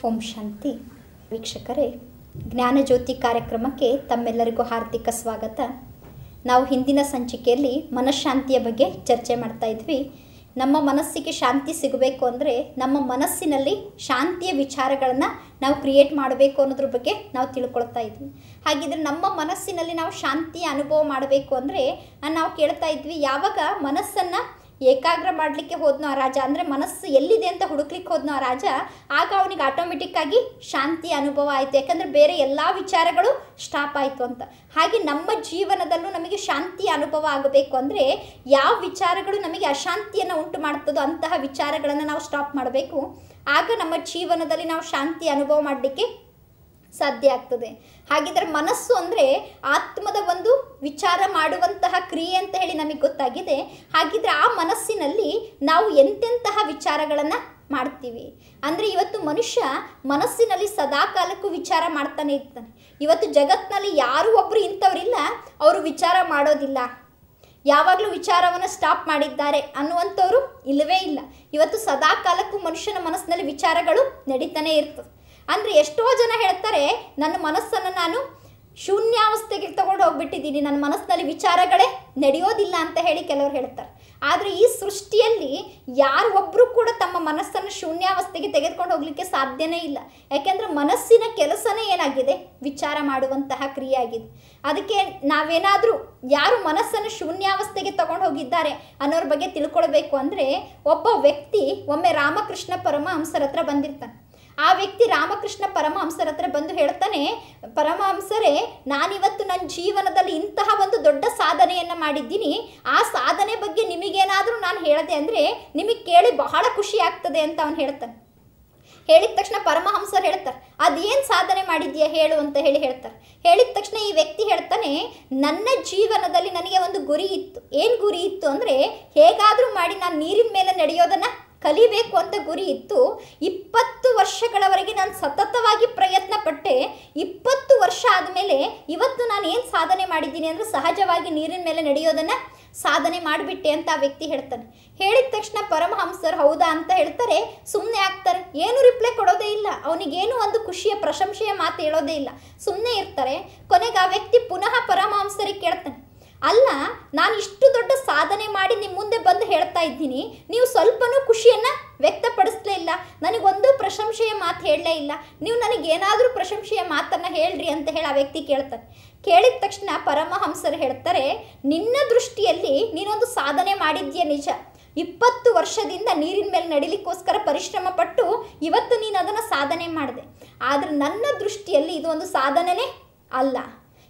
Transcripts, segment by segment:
ಓಂ ಶಾಂತಿ. ವೀಕ್ಷಕರೇ, ಜ್ಞಾನಜ್ಯೋತಿ ಕಾರ್ಯಕ್ರಮಕ್ಕೆ ತಮ್ಮೆಲ್ಲರಿಗೂ ಹಾರ್ದಿಕ ಸ್ವಾಗತ. ನಾವು ಹಿಂದಿನ ಸಂಚಿಕೆಯಲ್ಲಿ ಮನಃಶಾಂತಿಯ ಬಗ್ಗೆ ಚರ್ಚೆ ಮಾಡ್ತಾ ಇದ್ವಿ. ನಮ್ಮ ಮನಸ್ಸಿಗೆ ಶಾಂತಿ ಸಿಗಬೇಕು ಅಂದರೆ ನಮ್ಮ ಮನಸ್ಸಿನಲ್ಲಿ ಶಾಂತಿಯ ವಿಚಾರಗಳನ್ನು ನಾವು ಕ್ರಿಯೇಟ್ ಮಾಡಬೇಕು ಅನ್ನೋದ್ರ ಬಗ್ಗೆ ನಾವು ತಿಳ್ಕೊಳ್ತಾ ಇದ್ವಿ. ಹಾಗಿದ್ರೆ ನಮ್ಮ ಮನಸ್ಸಿನಲ್ಲಿ ನಾವು ಶಾಂತಿಯ ಅನುಭವ ಮಾಡಬೇಕು ಅಂದರೆ ನಾವು ಕೇಳ್ತಾ ಇದ್ವಿ, ಯಾವಾಗ ಮನಸ್ಸನ್ನು ಏಕಾಗ್ರ ಮಾಡಲಿಕ್ಕೆ ಹೋದ್ನೋ ಆ ರಾಜ, ಅಂದರೆ ಮನಸ್ಸು ಎಲ್ಲಿದೆ ಅಂತ ಹುಡುಕ್ಲಿಕ್ಕೆ ಹೋದ್ನೋ ಆ ರಾಜ, ಆಗ ಅವನಿಗೆ ಆಟೋಮೆಟಿಕ್ಕಾಗಿ ಶಾಂತಿಯ ಅನುಭವ ಆಯಿತು. ಯಾಕಂದರೆ ಬೇರೆ ಎಲ್ಲ ವಿಚಾರಗಳು ಸ್ಟಾಪ್ ಆಯಿತು ಅಂತ. ಹಾಗೆ ನಮ್ಮ ಜೀವನದಲ್ಲೂ ನಮಗೆ ಶಾಂತಿಯ ಅನುಭವ ಆಗಬೇಕು ಅಂದರೆ ಯಾವ ವಿಚಾರಗಳು ನಮಗೆ ಅಶಾಂತಿಯನ್ನು ಉಂಟು ಮಾಡ್ತದೋ ಅಂತಹ ವಿಚಾರಗಳನ್ನು ನಾವು ಸ್ಟಾಪ್ ಮಾಡಬೇಕು. ಆಗ ನಮ್ಮ ಜೀವನದಲ್ಲಿ ನಾವು ಶಾಂತಿಯ ಅನುಭವ ಮಾಡಲಿಕ್ಕೆ ಸಾಧ್ಯ ಆಗ್ತದೆ. ಹಾಗಿದ್ರೆ ಮನಸ್ಸು ಅಂದರೆ ಆತ್ಮದ ಒಂದು ವಿಚಾರ ಮಾಡುವಂತಹ ಕ್ರಿಯೆ ಅಂತ ಹೇಳಿ ನಮಗೆ ಗೊತ್ತಾಗಿದೆ. ಹಾಗಿದ್ರೆ ಆ ಮನಸ್ಸಿನಲ್ಲಿ ನಾವು ಎಂತೆಂತಹ ವಿಚಾರಗಳನ್ನು ಮಾಡ್ತೀವಿ ಅಂದರೆ, ಇವತ್ತು ಮನುಷ್ಯ ಮನಸ್ಸಿನಲ್ಲಿ ಸದಾಕಾಲಕ್ಕೂ ವಿಚಾರ ಮಾಡ್ತಾನೆ ಇರ್ತಾನೆ. ಇವತ್ತು ಜಗತ್ತಿನಲ್ಲಿ ಯಾರೂ ಒಬ್ಬರು ಇಂಥವ್ರಿಲ್ಲ ಅವರು ವಿಚಾರ ಮಾಡೋದಿಲ್ಲ, ಯಾವಾಗಲೂ ವಿಚಾರವನ್ನು ಸ್ಟಾಪ್ ಮಾಡಿದ್ದಾರೆ ಅನ್ನುವಂಥವ್ರು ಇಲ್ಲವೇ ಇಲ್ಲ. ಇವತ್ತು ಸದಾಕಾಲಕ್ಕೂ ಮನುಷ್ಯನ ಮನಸ್ಸಿನಲ್ಲಿ ವಿಚಾರಗಳು ನಡೀತಾನೆ ಇರ್ತದೆ. ಅಂದರೆ ಎಷ್ಟೋ ಜನ ಹೇಳ್ತಾರೆ, ನನ್ನ ಮನಸ್ಸನ್ನು ನಾನು ಶೂನ್ಯಾವಸ್ಥೆಗೆ ತಗೊಂಡು ಹೋಗ್ಬಿಟ್ಟಿದ್ದೀನಿ, ನನ್ನ ಮನಸ್ಸಿನಲ್ಲಿ ವಿಚಾರಗಳೇ ನಡೆಯೋದಿಲ್ಲ ಅಂತ ಹೇಳಿ ಕೆಲವರು ಹೇಳ್ತಾರೆ. ಆದರೆ ಈ ಸೃಷ್ಟಿಯಲ್ಲಿ ಯಾರು ಒಬ್ಬರು ಕೂಡ ತಮ್ಮ ಮನಸ್ಸನ್ನು ಶೂನ್ಯಾವಸ್ಥೆಗೆ ತೆಗೆದುಕೊಂಡು ಹೋಗಲಿಕ್ಕೆ ಸಾಧ್ಯನೇ ಇಲ್ಲ. ಯಾಕೆಂದರೆ ಮನಸ್ಸಿನ ಕೆಲಸನೇ ಏನಾಗಿದೆ, ವಿಚಾರ ಮಾಡುವಂತಹ ಕ್ರಿಯೆ ಆಗಿದೆ. ಅದಕ್ಕೆ ನಾವೇನಾದರೂ ಯಾರು ಮನಸ್ಸನ್ನು ಶೂನ್ಯಾವಸ್ಥೆಗೆ ತಗೊಂಡು ಹೋಗಿದ್ದಾರೆ ಅನ್ನೋರ ಬಗ್ಗೆ ತಿಳ್ಕೊಳ್ಬೇಕು ಅಂದರೆ, ಒಬ್ಬ ವ್ಯಕ್ತಿ ಒಮ್ಮೆ ರಾಮಕೃಷ್ಣ ಪರಮಹಂಸರ ಹತ್ರ ಬಂದಿರ್ತಾನೆ. ಆ ವ್ಯಕ್ತಿ ರಾಮಕೃಷ್ಣ ಪರಮಹಂಸರ ಹತ್ರ ಬಂದು ಹೇಳ್ತಾನೆ, ಪರಮಹಂಸರೇ, ನಾನಿವತ್ತು ನನ್ನ ಜೀವನದಲ್ಲಿ ಇಂತಹ ಒಂದು ದೊಡ್ಡ ಸಾಧನೆಯನ್ನು ಮಾಡಿದ್ದೀನಿ, ಆ ಸಾಧನೆ ಬಗ್ಗೆ ನಿಮಗೇನಾದರೂ ನಾನು ಹೇಳಿದೆ ಅಂದರೆ ನಿಮಗೆ ಕೇಳಿ ಬಹಳ ಖುಷಿ ಆಗ್ತದೆ ಅಂತ ಅವನು ಹೇಳ್ತಾನೆ. ಹೇಳಿದ ತಕ್ಷಣ ಪರಮಹಂಸರು ಹೇಳ್ತಾರೆ, ಅದೇನು ಸಾಧನೆ ಮಾಡಿದ್ಯಾ ಹೇಳು ಅಂತ ಹೇಳ್ತಾರೆ. ಹೇಳಿದ ತಕ್ಷಣ ಈ ವ್ಯಕ್ತಿ ಹೇಳ್ತಾನೆ, ನನ್ನ ಜೀವನದಲ್ಲಿ ನನಗೆ ಒಂದು ಗುರಿ ಇತ್ತು. ಏನು ಗುರಿ ಇತ್ತು ಅಂದರೆ, ಹೇಗಾದರೂ ಮಾಡಿ ನಾನು ನೀರಿನ ಮೇಲೆ ನಡೆಯೋದನ್ನು ಕಲಿಬೇಕು ಅಂತ ಗುರಿ ಇತ್ತು. 20 ವರ್ಷಗಳವರೆಗೆ ನಾನು ಸತತವಾಗಿ ಪ್ರಯತ್ನ ಪಟ್ಟೆ. 20 ವರ್ಷ ಆದಮೇಲೆ ಇವತ್ತು ನಾನು ಏನು ಸಾಧನೆ ಮಾಡಿದ್ದೀನಿ ಅಂದರೆ, ಸಹಜವಾಗಿ ನೀರಿನ ಮೇಲೆ ನಡೆಯೋದನ್ನು ಸಾಧನೆ ಮಾಡಿಬಿಟ್ಟೆ ಅಂತ ಆ ವ್ಯಕ್ತಿ ಹೇಳ್ತಾನೆ. ಹೇಳಿದ ತಕ್ಷಣ ಪರಮಹಂಸರು ಹೌದಾ ಅಂತ ಹೇಳ್ತಾರೆ, ಸುಮ್ಮನೆ ಆಗ್ತಾರೆ, ಏನು ರಿಪ್ಲೈ ಕೊಡೋದೇ ಇಲ್ಲ, ಅವನಿಗೇನು ಒಂದು ಖುಷಿಯ ಪ್ರಶಂಸೆಯ ಮಾತು ಹೇಳೋದೇ ಇಲ್ಲ, ಸುಮ್ಮನೆ ಇರ್ತಾರೆ. ಕೊನೆಗೆ ಆ ವ್ಯಕ್ತಿ ಪುನಃ ಪರಮಹಂಸರಿಗೆ ಕೇಳ್ತಾನೆ, ಅಲ್ಲ, ನಾನು ಇಷ್ಟು ದೊಡ್ಡ ಸಾಧನೆ ಮಾಡಿ ನಿಮ್ಮ ಮುಂದೆ ಬಂದು ಹೇಳ್ತಾ ಇದ್ದೀನಿ, ನೀವು ಸ್ವಲ್ಪನೂ ಖುಷಿಯನ್ನು ವ್ಯಕ್ತಪಡಿಸಲೇ ಇಲ್ಲ, ನನಗೊಂದು ಪ್ರಶಂಸೆಯ ಮಾತು ಹೇಳಲೇ ಇಲ್ಲ, ನೀವು ನನಗೇನಾದರೂ ಪ್ರಶಂಸೆಯ ಮಾತನ್ನು ಹೇಳ್ರಿ ಅಂತ ಹೇಳಿ ಆ ವ್ಯಕ್ತಿ ಕೇಳ್ತಾನೆ. ಕೇಳಿದ ತಕ್ಷಣ ಪರಮಹಂಸರು ಹೇಳ್ತಾರೆ, ನಿನ್ನ ದೃಷ್ಟಿಯಲ್ಲಿ ನೀನೊಂದು ಸಾಧನೆ ಮಾಡಿದ್ಯಾ ನಿಜ, 20 ವರ್ಷದಿಂದ ನೀರಿನ ಮೇಲೆ ನಡಿಲಿಕ್ಕೋಸ್ಕರ ಪರಿಶ್ರಮ ಪಟ್ಟು ಇವತ್ತು ನೀನು ಅದನ್ನು ಸಾಧನೆ ಮಾಡಿದೆ. ಆದರೆ ನನ್ನ ದೃಷ್ಟಿಯಲ್ಲಿ ಇದು ಒಂದು ಸಾಧನೆನೇ ಅಲ್ಲ.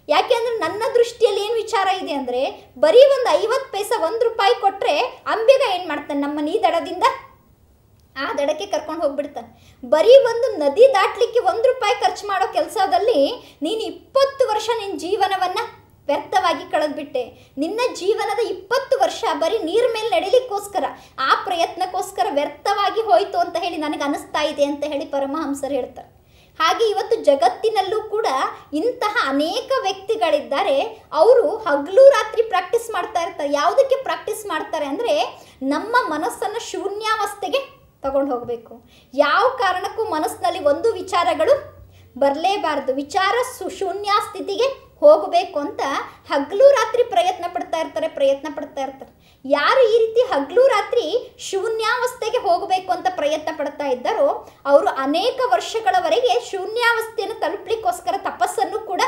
ಯಾಕೆ ಅಂದರೆ ನನ್ನ ದೃಷ್ಟಿಯಲ್ಲಿ ಏನು ವಿಚಾರ ಇದೆ ಅಂದರೆ, ಬರೀ ಒಂದು 50 ಪೈಸೆ ₹1 ಕೊಟ್ಟರೆ ಅಂಬೆಗ ಏನು ಮಾಡ್ತಾನೆ, ನಮ್ಮ ನೀ ದಡದಿಂದ ಆ ದಡಕ್ಕೆ ಕರ್ಕೊಂಡು ಹೋಗ್ಬಿಡ್ತಾನೆ. ಬರೀ ಒಂದು ನದಿ ದಾಟಲಿಕ್ಕೆ ₹1 ಖರ್ಚು ಮಾಡೋ ಕೆಲಸದಲ್ಲಿ ನೀನು 20 ವರ್ಷ ನಿನ್ನ ಜೀವನವನ್ನು ವ್ಯರ್ಥವಾಗಿ ಕಳೆದ್ಬಿಟ್ಟೆ. ನಿನ್ನ ಜೀವನದ 20 ವರ್ಷ ಬರೀ ನೀರ ಮೇಲೆ ನಡಿಲಿಕ್ಕೋಸ್ಕರ, ಆ ಪ್ರಯತ್ನಕ್ಕೋಸ್ಕರ ವ್ಯರ್ಥವಾಗಿ ಹೋಯಿತು ಅಂತ ಹೇಳಿ ನನಗೆ ಅನಿಸ್ತಾ ಇದೆ ಅಂತ ಹೇಳಿ ಪರಮಹಂಸರು ಹೇಳ್ತಾರೆ. ಹಾಗೆ ಇವತ್ತು ಜಗತ್ತಿನಲ್ಲೂ ಕೂಡ ಇಂತಹ ಅನೇಕ ವ್ಯಕ್ತಿಗಳಿದ್ದಾರೆ, ಅವರು ಹಗಲು ರಾತ್ರಿ ಪ್ರಾಕ್ಟೀಸ್ ಮಾಡ್ತಾ ಇರ್ತಾರೆ. ಯಾವುದಕ್ಕೆ ಪ್ರಾಕ್ಟೀಸ್ ಮಾಡ್ತಾರೆ ಅಂದರೆ, ನಮ್ಮ ಮನಸ್ಸನ್ನು ಶೂನ್ಯಾವಸ್ಥೆಗೆ ತಗೊಂಡು ಹೋಗಬೇಕು. ಯಾವ ಕಾರಣಕ್ಕೂ ಮನಸ್ಸಿನಲ್ಲಿ ಒಂದು ವಿಚಾರಗಳು ಬರಲೇಬಾರ್ದು, ವಿಚಾರ ಶೂನ್ಯ ಸ್ಥಿತಿಗೆ ಹೋಗಬೇಕು ಅಂತ ಹಗಲು ರಾತ್ರಿ ಪ್ರಯತ್ನ ಪಡ್ತಾ ಇರ್ತಾರೆ. ಯಾರು ಈ ರೀತಿ ಹಗಲು ರಾತ್ರಿ ಶೂನ್ಯಾವಸ್ಥೆಗೆ ಹೋಗಬೇಕು ಅಂತ ಪ್ರಯತ್ನ ಪಡ್ತಾ ಇದ್ದಾರೋ ಅವರು ಅನೇಕ ವರ್ಷಗಳವರೆಗೆ ಶೂನ್ಯಾವಸ್ಥೆಯನ್ನು ತಲುಪಲಿಕ್ಕೋಸ್ಕರ ತಪಸ್ಸನ್ನು ಕೂಡ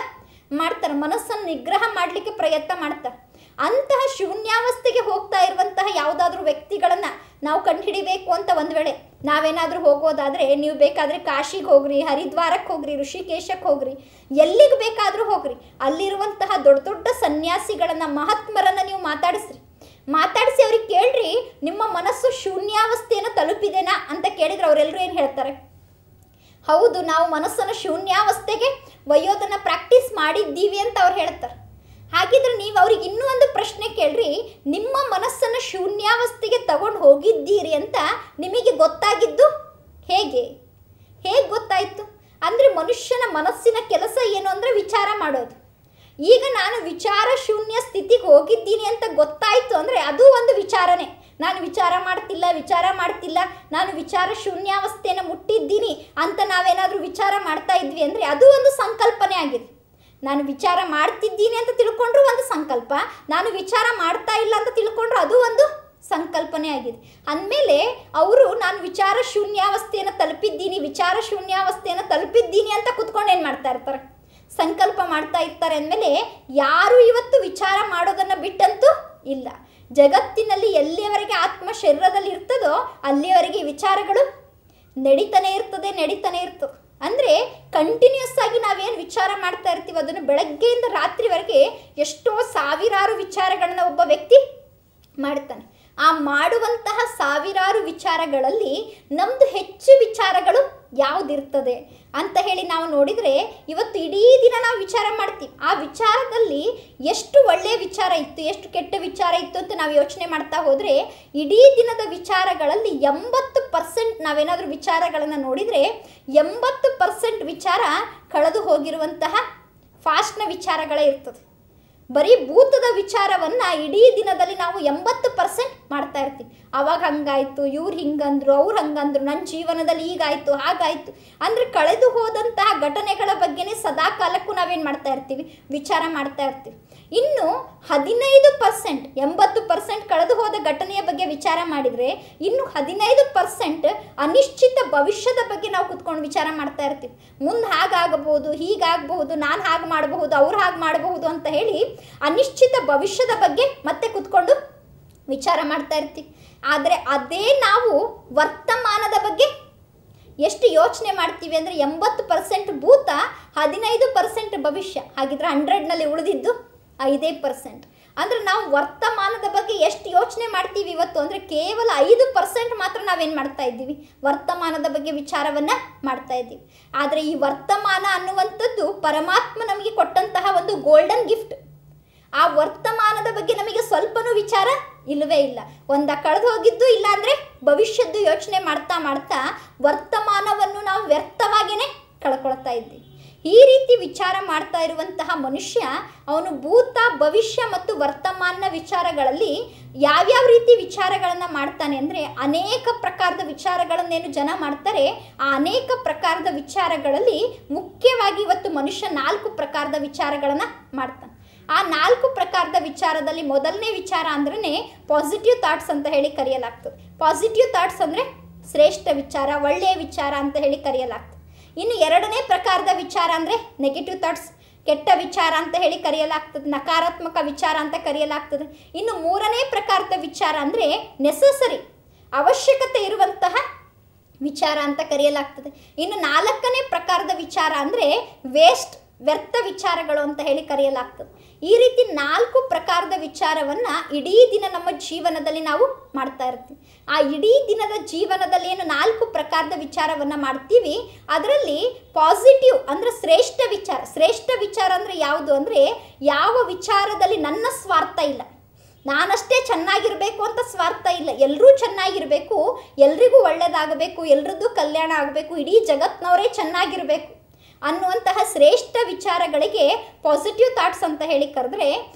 ಮಾಡ್ತಾರೆ, ಮನಸ್ಸನ್ನು ನಿಗ್ರಹ ಮಾಡಲಿಕ್ಕೆ ಪ್ರಯತ್ನ ಮಾಡ್ತಾರೆ. ಅಂತಹ ಶೂನ್ಯಾವಸ್ಥೆಗೆ ಹೋಗ್ತಾ ಇರುವಂತಹ ಯಾವುದಾದ್ರೂ ವ್ಯಕ್ತಿಗಳನ್ನು ನಾವು ಕಂಡುಹಿಡಿಬೇಕು ಅಂತ ಒಂದು ವೇಳೆ ನಾವೇನಾದರೂ ಹೋಗೋದಾದರೆ, ನೀವು ಬೇಕಾದರೆ ಕಾಶಿಗೆ ಹೋಗ್ರಿ, ಹರಿದ್ವಾರಕ್ಕೆ ಹೋಗ್ರಿ, ಋಷಿಕೇಶಕ್ಕೆ ಹೋಗ್ರಿ, ಎಲ್ಲಿಗೆ ಬೇಕಾದರೂ ಹೋಗ್ರಿ, ಅಲ್ಲಿರುವಂತಹ ದೊಡ್ಡ ದೊಡ್ಡ ಸನ್ಯಾಸಿಗಳನ್ನು, ಮಹಾತ್ಮರನ್ನು ನೀವು ಮಾತಾಡಿಸಿ ಅವ್ರಿಗೆ ಕೇಳ್ರಿ, ನಿಮ್ಮ ಮನಸ್ಸು ಶೂನ್ಯಾವಸ್ಥೆಯನ್ನು ತಲುಪಿದೆನಾ ಅಂತ ಕೇಳಿದ್ರೆ ಅವರೆಲ್ಲರೂ ಏನು ಹೇಳ್ತಾರೆ, ಹೌದು, ನಾವು ಮನಸ್ಸನ್ನು ಶೂನ್ಯಾವಸ್ಥೆಗೆ ಒಯ್ಯೋದನ್ನು ಪ್ರಾಕ್ಟೀಸ್ ಮಾಡಿದ್ದೀವಿ ಅಂತ ಅವ್ರು ಹೇಳ್ತಾರೆ. ಹಾಗಿದ್ರೆ ನೀವು ಅವ್ರಿಗೆ ಇನ್ನೂ ಒಂದು ಪ್ರಶ್ನೆ ಕೇಳ್ರಿ, ನಿಮ್ಮ ಮನಸ್ಸನ್ನು ಶೂನ್ಯಾವಸ್ಥೆಗೆ ತಗೊಂಡು ಹೋಗಿದ್ದೀರಿ ಅಂತ ನಿಮಗೆ ಗೊತ್ತಾಗಿದ್ದು ಹೇಗೆ ಗೊತ್ತಾಯಿತು ಅಂದರೆ, ಮನುಷ್ಯನ ಮನಸ್ಸಿನ ಕೆಲಸ ಏನು ಅಂದರೆ ವಿಚಾರ ಮಾಡೋದು. ಈಗ ನಾನು ವಿಚಾರ ಶೂನ್ಯ ಸ್ಥಿತಿಗೆ ಹೋಗಿದ್ದೀನಿ ಅಂತ ಗೊತ್ತಾಯಿತು ಅಂದರೆ ಅದು ಒಂದು ವಿಚಾರನೇ. ನಾನು ವಿಚಾರ ಮಾಡ್ತಿಲ್ಲ, ನಾನು ವಿಚಾರ ಶೂನ್ಯಾವಸ್ಥೆಯನ್ನು ಮುಟ್ಟಿದ್ದೀನಿ ಅಂತ ನಾವೇನಾದರೂ ವಿಚಾರ ಮಾಡ್ತಾ ಇದ್ವಿ ಅಂದರೆ ಅದು ಒಂದು ಸಂಕಲ್ಪನೆ ಆಗಿದೆ. ನಾನು ವಿಚಾರ ಮಾಡ್ತಿದ್ದೀನಿ ಅಂತ ತಿಳ್ಕೊಂಡ್ರು ಒಂದು ಸಂಕಲ್ಪ, ನಾನು ವಿಚಾರ ಮಾಡ್ತಾ ಇಲ್ಲ ಅಂತ ತಿಳ್ಕೊಂಡ್ರು ಅದು ಒಂದು ಸಂಕಲ್ಪನೆ ಆಗಿದೆ. ಅಂದಮೇಲೆ ಅವರು ನಾನು ವಿಚಾರ ಶೂನ್ಯಾವಸ್ಥೆಯನ್ನು ತಲುಪಿದ್ದೀನಿ ಅಂತ ಕುತ್ಕೊಂಡು ಏನು ಮಾಡ್ತಾ ಇರ್ತಾರೆ, ಸಂಕಲ್ಪ ಮಾಡ್ತಾ ಇರ್ತಾರೆ. ಅಂದಮೇಲೆ ಯಾರು ಇವತ್ತು ವಿಚಾರ ಮಾಡೋದನ್ನು ಬಿಟ್ಟಂತೂ ಇಲ್ಲ. ಜಗತ್ತಿನಲ್ಲಿ ಎಲ್ಲಿಯವರೆಗೆ ಆತ್ಮ ಶರೀರದಲ್ಲಿ ಇರ್ತದೋ ಅಲ್ಲಿಯವರೆಗೆ ವಿಚಾರಗಳು ನಡೀತಾನೆ ಇರ್ತದೆ. ಅಂದರೆ ಕಂಟಿನ್ಯೂಸ್ ಆಗಿ ನಾವೇನು ವಿಚಾರ ಮಾಡ್ತಾ ಇರ್ತೀವಿ ಅದನ್ನು ಬೆಳಗ್ಗೆಯಿಂದ ರಾತ್ರಿವರೆಗೆ ಎಷ್ಟೋ ಸಾವಿರಾರು ವಿಚಾರಗಳನ್ನ ಒಬ್ಬ ವ್ಯಕ್ತಿ ಮಾಡ್ತಾನೆ. ಆ ಮಾಡುವಂತಹ ಸಾವಿರಾರು ವಿಚಾರಗಳಲ್ಲಿ ನಮ್ಮದು ಹೆಚ್ಚು ವಿಚಾರಗಳು ಯಾವುದಿರ್ತದೆ ಅಂತ ಹೇಳಿ ನಾವು ನೋಡಿದರೆ, ಇವತ್ತು ಇಡೀ ದಿನ ನಾವು ವಿಚಾರ ಮಾಡ್ತೀವಿ. ಆ ವಿಚಾರದಲ್ಲಿ ಎಷ್ಟು ಒಳ್ಳೆಯ ವಿಚಾರ ಇತ್ತು, ಎಷ್ಟು ಕೆಟ್ಟ ವಿಚಾರ ಇತ್ತು ಅಂತ ನಾವು ಯೋಚನೆ ಮಾಡ್ತಾ ಹೋದರೆ ಇಡೀ ದಿನದ ವಿಚಾರಗಳಲ್ಲಿ 80% ನಾವೇನಾದರೂ ವಿಚಾರಗಳನ್ನು ನೋಡಿದರೆ 80% ವಿಚಾರ ಕಳೆದು ಹೋಗಿರುವಂತಹ ಫಾಸ್ಟ್ನ ವಿಚಾರಗಳೇ ಇರ್ತದೆ. ಬರೀ ಭೂತದ ವಿಚಾರವನ್ನು ಇಡೀ ದಿನದಲ್ಲಿ ನಾವು 80% ಮಾಡ್ತಾ ಇರ್ತೀವಿ. ಅವಾಗ ಹಂಗಾಯಿತು, ಇವ್ರು ಹಿಂಗಂದ್ರು, ಅವ್ರು ಹಂಗಂದ್ರು, ನನ್ನ ಜೀವನದಲ್ಲಿ ಹೀಗಾಯಿತು ಹಾಗಾಯಿತು ಅಂದರೆ ಕಳೆದು ಹೋದಂತಹ ಘಟನೆಗಳ ಬಗ್ಗೆನೇ ಸದಾ ಕಾಲಕ್ಕೂ ನಾವೇನು ಮಾಡ್ತಾ ಇರ್ತೀವಿ, ವಿಚಾರ ಮಾಡ್ತಾ ಇರ್ತೀವಿ. ಇನ್ನು 15% 80% ಕಳೆದು ಹೋದ ಘಟನೆಯ ಬಗ್ಗೆ ವಿಚಾರ ಮಾಡಿದರೆ ಇನ್ನು 15% ಅನಿಶ್ಚಿತ ಭವಿಷ್ಯದ ಬಗ್ಗೆ ನಾವು ಕುತ್ಕೊಂಡು ವಿಚಾರ ಮಾಡ್ತಾ ಇರ್ತೀವಿ. ಮುಂದೆ ಹಾಗಾಗಬಹುದು, ಹೀಗಾಗಬಹುದು, ನಾನು ಹಾಗೆ ಮಾಡಬಹುದು, ಅವ್ರು ಹಾಗೆ ಮಾಡಬಹುದು ಅಂತ ಹೇಳಿ ಅನಿಶ್ಚಿತ ಭವಿಷ್ಯದ ಬಗ್ಗೆ ಮತ್ತೆ ಕುತ್ಕೊಂಡು ವಿಚಾರ ಮಾಡ್ತಾ ಇರ್ತೀವಿ. ಆದರೆ ಅದೇ ನಾವು ವರ್ತಮಾನದ ಬಗ್ಗೆ ಎಷ್ಟು ಯೋಚನೆ ಮಾಡ್ತೀವಿ ಅಂದರೆ 80% ಭೂತ, 15% ಭವಿಷ್ಯ. ಹಾಗಿದ್ರೆ 100ನಲ್ಲಿ ಉಳಿದಿದ್ದು 5%. ಅಂದರೆ ನಾವು ವರ್ತಮಾನದ ಬಗ್ಗೆ ಎಷ್ಟು ಯೋಚನೆ ಮಾಡ್ತೀವಿ ಇವತ್ತು ಅಂದರೆ ಕೇವಲ 5% ಮಾತ್ರ ನಾವೇನು ಮಾಡ್ತಾ ಇದ್ದೀವಿ, ವರ್ತಮಾನದ ಬಗ್ಗೆ ವಿಚಾರವನ್ನು ಮಾಡ್ತಾ ಇದ್ದೀವಿ. ಆದರೆ ಈ ವರ್ತಮಾನ ಅನ್ನುವಂಥದ್ದು ಪರಮಾತ್ಮ ನಮಗೆ ಕೊಟ್ಟಂತಹ ಒಂದು ಗೋಲ್ಡನ್ ಗಿಫ್ಟ್. ಆ ವರ್ತಮಾನದ ಬಗ್ಗೆ ನಮಗೆ ಸ್ವಲ್ಪನೂ ವಿಚಾರ ಇಲ್ಲವೇ ಇಲ್ಲ. ಕಳೆದು ಹೋಗಿದ್ದು ಇಲ್ಲ ಅಂದರೆ ಭವಿಷ್ಯದ್ದು ಯೋಚನೆ ಮಾಡ್ತಾ ವರ್ತಮಾನವನ್ನು ನಾವು ವ್ಯರ್ಥವಾಗಿಯೇ ಕಳ್ಕೊಳ್ತಾ ಇದ್ದೀವಿ. ಈ ರೀತಿ ವಿಚಾರ ಮಾಡ್ತಾ ಇರುವಂತಹ ಮನುಷ್ಯ ಅವನು ಭೂತ, ಭವಿಷ್ಯ ಮತ್ತು ವರ್ತಮಾನ ವಿಚಾರಗಳಲ್ಲಿ ಯಾವ್ಯಾವ ರೀತಿ ವಿಚಾರಗಳನ್ನು ಮಾಡ್ತಾನೆ ಅಂದರೆ ಅನೇಕ ಪ್ರಕಾರದ ವಿಚಾರಗಳನ್ನೇನು ಜನ ಮಾಡ್ತಾರೆ. ಆ ಅನೇಕ ಪ್ರಕಾರದ ವಿಚಾರಗಳಲ್ಲಿ ಮುಖ್ಯವಾಗಿ ಇವತ್ತು ಮನುಷ್ಯ 4 ಪ್ರಕಾರದ ವಿಚಾರಗಳನ್ನು ಮಾಡ್ತಾನೆ. ಆ 4 ಪ್ರಕಾರದ ವಿಚಾರದಲ್ಲಿ ಮೊದಲನೇ ವಿಚಾರ ಅಂದ್ರೆ ಪಾಸಿಟಿವ್ ಥಾಟ್ಸ್ ಅಂತ ಹೇಳಿ ಕರೆಯಲಾಗ್ತದೆ. ಪಾಸಿಟಿವ್ ಥಾಟ್ಸ್ ಅಂದರೆ ಶ್ರೇಷ್ಠ ವಿಚಾರ, ಒಳ್ಳೆಯ ವಿಚಾರ ಅಂತ ಹೇಳಿ ಕರೆಯಲಾಗ್ತದೆ. ಇನ್ನು 2ನೇ ಪ್ರಕಾರದ ವಿಚಾರ ಅಂದರೆ ನೆಗೆಟಿವ್ ಥಾಟ್ಸ್, ಕೆಟ್ಟ ವಿಚಾರ ಅಂತ ಹೇಳಿ ಕರೆಯಲಾಗ್ತದೆ, ನಕಾರಾತ್ಮಕ ವಿಚಾರ ಅಂತ ಕರೆಯಲಾಗ್ತದೆ. ಇನ್ನು 3ನೇ ಪ್ರಕಾರದ ವಿಚಾರ ಅಂದರೆ ನೆಸಸರಿ, ಅವಶ್ಯಕತೆ ಇರುವಂತಹ ವಿಚಾರ ಅಂತ ಕರೆಯಲಾಗ್ತದೆ. ಇನ್ನು 4ನೇ ಪ್ರಕಾರದ ವಿಚಾರ ಅಂದರೆ ವೇಸ್ಟ್, ವ್ಯರ್ಥ ವಿಚಾರಗಳು ಅಂತ ಹೇಳಿ ಕರೆಯಲಾಗ್ತದೆ. ಈ ರೀತಿ 4 ಪ್ರಕಾರದ ವಿಚಾರವನ್ನು ಇಡೀ ದಿನ ನಮ್ಮ ಜೀವನದಲ್ಲಿ ನಾವು ಮಾಡ್ತಾ ಇರ್ತೀವಿ. ಆ ಇಡೀ ದಿನದ ಜೀವನದಲ್ಲಿ ಏನು 4 ಪ್ರಕಾರದ ವಿಚಾರವನ್ನು ಮಾಡ್ತೀವಿ ಅದರಲ್ಲಿ ಪಾಸಿಟಿವ್ ಅಂದರೆ ಶ್ರೇಷ್ಠ ವಿಚಾರ ಅಂದರೆ ಯಾವುದು ಅಂದರೆ ಯಾವ ವಿಚಾರದಲ್ಲಿ ನನ್ನ ಸ್ವಾರ್ಥ ಇಲ್ಲ, ನಾನಷ್ಟೇ ಚೆನ್ನಾಗಿರಬೇಕು ಅಂತ ಸ್ವಾರ್ಥ ಇಲ್ಲ, ಎಲ್ಲರೂ ಚೆನ್ನಾಗಿರಬೇಕು, ಎಲ್ರಿಗೂ ಒಳ್ಳೆಯದಾಗಬೇಕು, ಎಲ್ರದ್ದು ಕಲ್ಯಾಣ ಆಗಬೇಕು, ಇಡೀ ಜಗತ್ತಿನವರೇ ಚೆನ್ನಾಗಿರಬೇಕು ಅನ್ನುವಂತಹ ಶ್ರೇಷ್ಠ ವಿಚಾರಗಳಿಗೆ ಪಾಸಿಟಿವ್ ಥಾಟ್ಸ್ ಅಂತ ಹೇಳಿ ಕರೆದ್ರೆ,